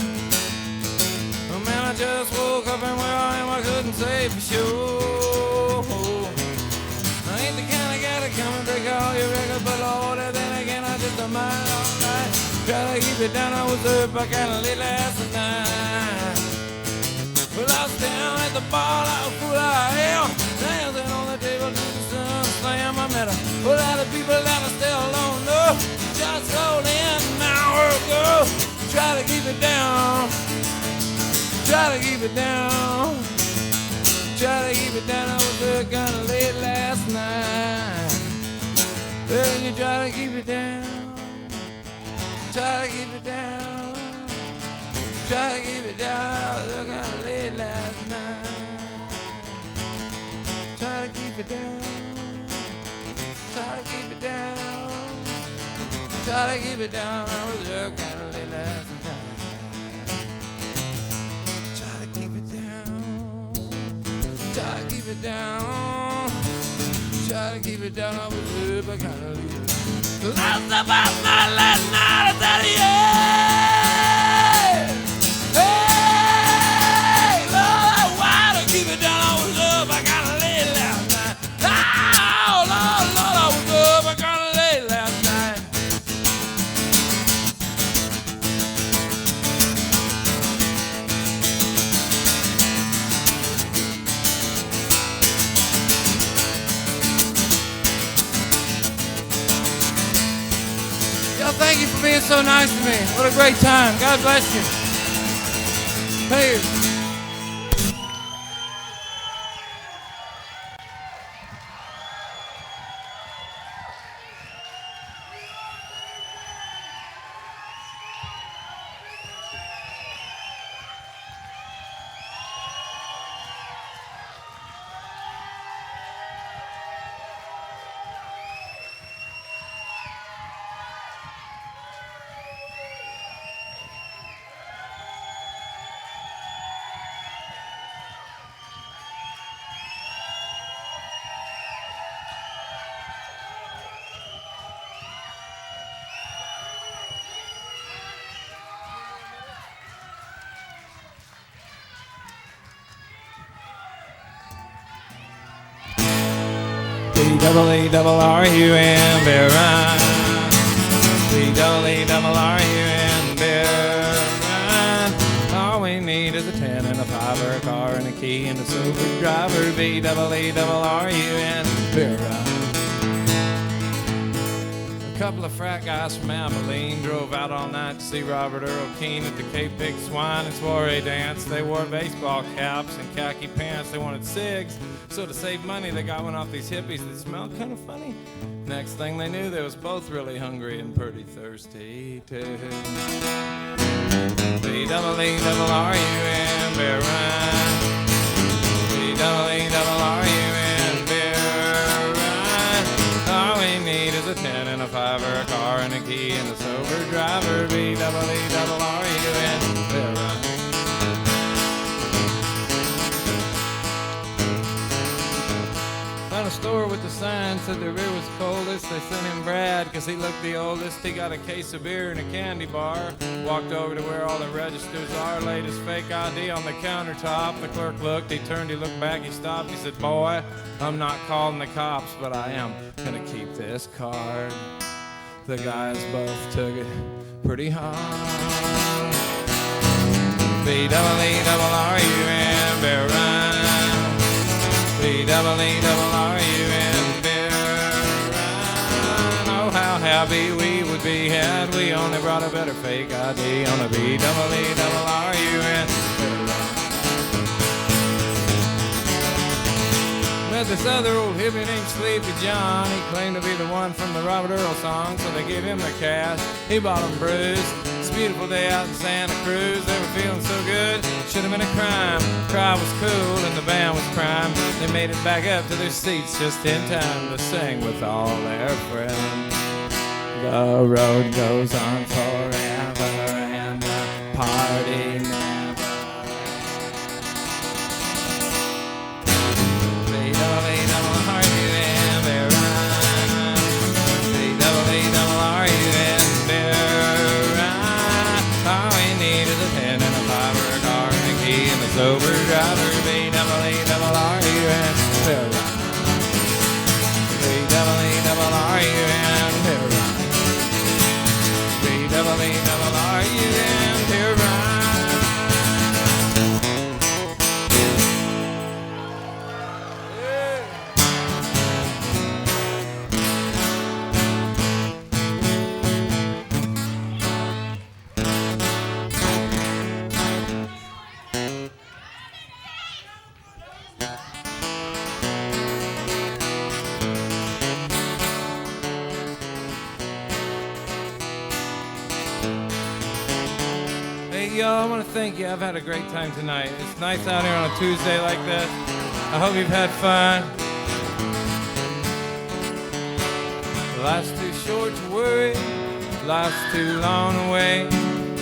Oh man, I just woke up and where I am I couldn't say for sure. I ain't the kind of guy to come and break all your records, but Lord, then again I just don't mind all night. Try to keep it down, I was up, I kinda late last night. Well, I was down at the bar, I was full of hell. Dancing on the table to the sun slam. I met a whole lot of people that I still don't know. Just sold in an hour ago. Try to keep it down. Try to keep it down. Try to keep it down. I was up kinda late last night. Well, you try to keep it down. Try to keep it down. Try to keep it down. I was up kinda late last night. Try to keep it down. Try to keep it down. Try to keep it down. I was up kinda late last night. Try to keep it down. Try to keep it down. Try to keep it down. I was up kinda late. Last about my last night. I said yeah. Hey, Lord, why to keep it down? I was up. I kinda late last night. Oh, Lord, Lord, I was up. I kinda late last night. Thank you for being so nice to me. What a great time. God bless you. Hey. B-double-E-double-R-U-N, Baron. B-double-E-double-R-U-N, Baron. All we need is a 10 and a 5 or a car and a key and a sober driver. B-double-E-double-R-U-N, Baron. A couple of frat guys from Abilene drove out all night to see Robert Earl Keen at the Cape Pig Swine and soiree dance. They wore baseball caps and khaki pants. They wanted cigs. So to save money, they got one off these hippies that smelled kind of funny. Next thing they knew, they was both really hungry and pretty thirsty too. B-double-E-double-R-U-N, Baron. B-double-E-double-R-U-N, Baron. All we need is a 10 and a 5 or a car and a key and a sober driver. B-double-E-double-R-U-N, Baron. Found a store with the sign said the beer was coldest. They sent him Brad because he looked the oldest. He got a case of beer and a candy bar. Walked over to where all the registers are. Laid his fake ID on the countertop. The clerk looked, he turned, he looked back, he stopped. He said, boy, I'm not calling the cops, but I am gonna keep this card. The guys both took it pretty hard. B-double-E-double-R-U-N, Baron. B-double-E-double-R-U-N, Baron. Oh, how happy we would be had we only brought a better fake ID on a B-double-E-double-R-U-N, Baron. Met this other old hippie named Sleepy John. He claimed to be the one from the Robert Earl song, so they gave him the cash. He bought him brews. It's a beautiful day out in Santa Cruz. They were feeling so good, should have been a crime. The crowd was cool and the band was prime. They made it back up to their seats just in time to sing with all their friends. The road goes on forever and the party never. B-double-E-double-R-U-N, Baron. B-double-E-double-R-U-N, Baron. me W-R-U-M, Y'all, I want to thank you. I've had a great time tonight. It's nice out here on a Tuesday like this. I hope you've had fun. Life's too short to worry. Life's too long to wait.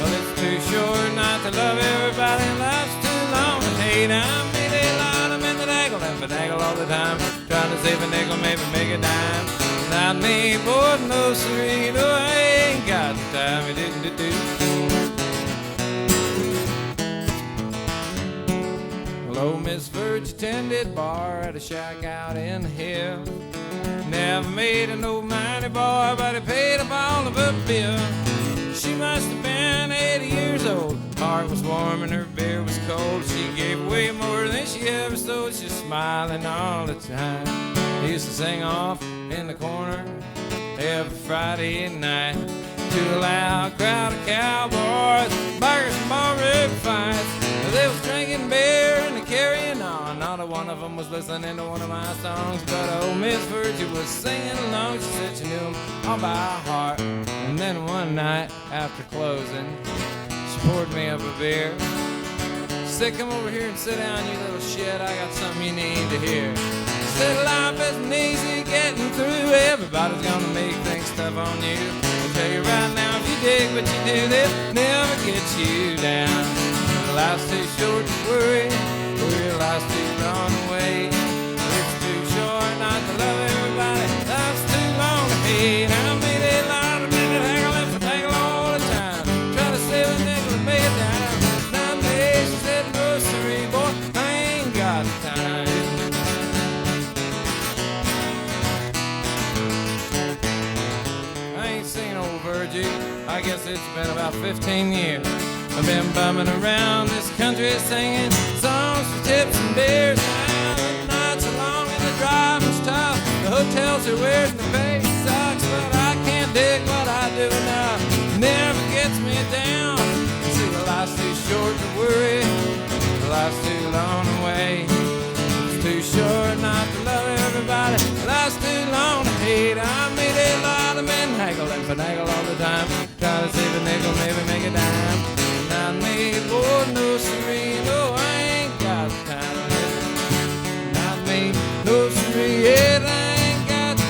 Well, it's too short not to love everybody. Life's too long to hate. I'm in a lot, I'm in the dangle and finagle all the time. Trying to save a nickel, maybe make a dime. Not me, boy, no siree. No, I ain't got the time. It didn't do. Hello, Miss Verge attended bar at a shack out in the hills. Never made an old mighty boy, but he paid up all of her bill. She must have been 80 years old. Heart was warm and her beer was cold. She gave away more than she ever sold. She's smiling all the time. He used to sing off in the corner every Friday night to a loud crowd of cowboys, bikers and bar fights. They was drinking beer and carrying on. Not a one of them was listening to one of my songs, but old Miss Virgie was singing along. She said she knew them all by heart. And then one night after closing, she poured me up a beer. She said, come over here and sit down, you little shit. I got something you need to hear. She said, life isn't easy getting through. Everybody's gonna make things tough on you. I'll tell you right now, if you dig what you do, they'll never get you down. Life's too short to worry, life's too long to wait. It's too short not to love everybody. Life's too long to hate. I made a lot of men that haggle and finagle all the time. Try to save a nickel and make a dime. Not me, she said, no siree, boy, I ain't got time. I ain't seen old Virgie, I guess it's been about 15 years. I've been bumming around this country singing songs for tips and beers. The nights are long and the driving's tough. The hotels are weird and the pay sucks, but I can't dig what I do enough. Never gets me down. See, the life's too short to worry. The life's too long to wait. It's too short not to love everybody. Life's too long to hate. I made a lot of men haggle and finagle all the time. Try to save a nickel, maybe make a dime. Not me, boy, no siree, no, I ain't got time. Not me, no siree, yeah, I ain't got time.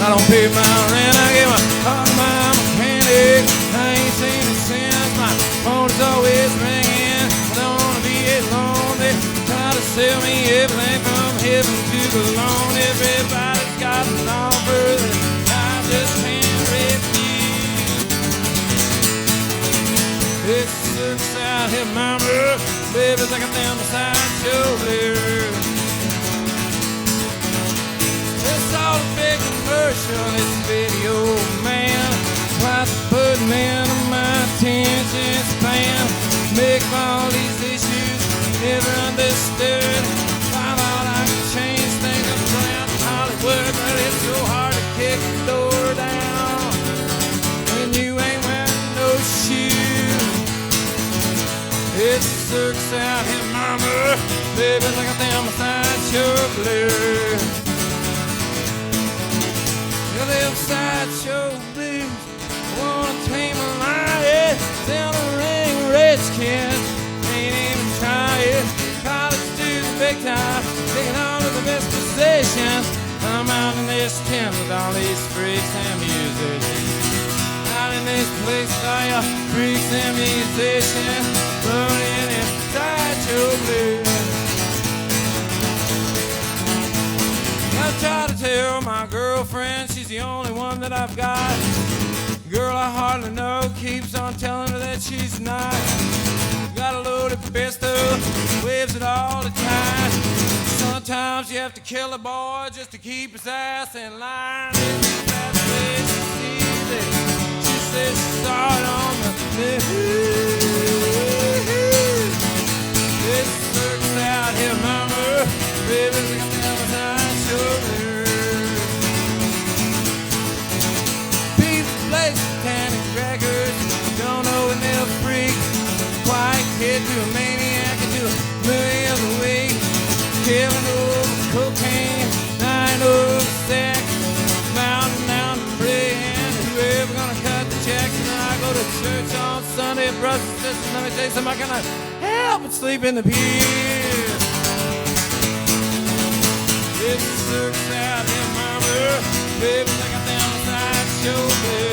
I don't pay my rent, I get my car, my mechanic. I ain't seen it since my phone is always ringing. I don't wanna be alone. They try to sell me everything from heaven to below. Everybody's got an offer that I just can't refuse. It's a circus out here, mama. Baby's like a damn Sideshow Blues. It's all a big commercial, it's a video, man. Try to put me into my attention span. Make all these issues never understood. I thought I could change things around Hollywood, but it's so hard to kick the door down when you ain't wearing no shoes. It's a circus out here, mama. Baby, like a damn Sideshow Blues. Them Sideshow Blues wanna tame a lion, tell the ring rich kid ain't even try it. College student, big time, taking all of the best positions. I'm out in this tent with all these freaks and musicians. in this place are your freaks and musicians burning in Sideshow Blues. I try to tell my girlfriend she's the only one that I've got. Girl I hardly know keeps on telling her that she's not. Got a loaded pistol, waves it all the time. Sometimes you have to kill a boy just to keep his ass in line. It's that way she sees it. She says she saw it on the news. This circus out here, mama, baby, look at them Sideshow Blues. People play satanic records, don't know when they'll freak. Quiet kid to a maniac and to a million a week. Killing over cocaine, dying over sex, mountain down to praying. Whoever gonna cut the checks, and then I go to church on Sunday. Brothers and sisters, let me tell you something, I cannot help but sleep in the pews. It's a circus out here, mama, baby, like I'm down the Sideshow Blues.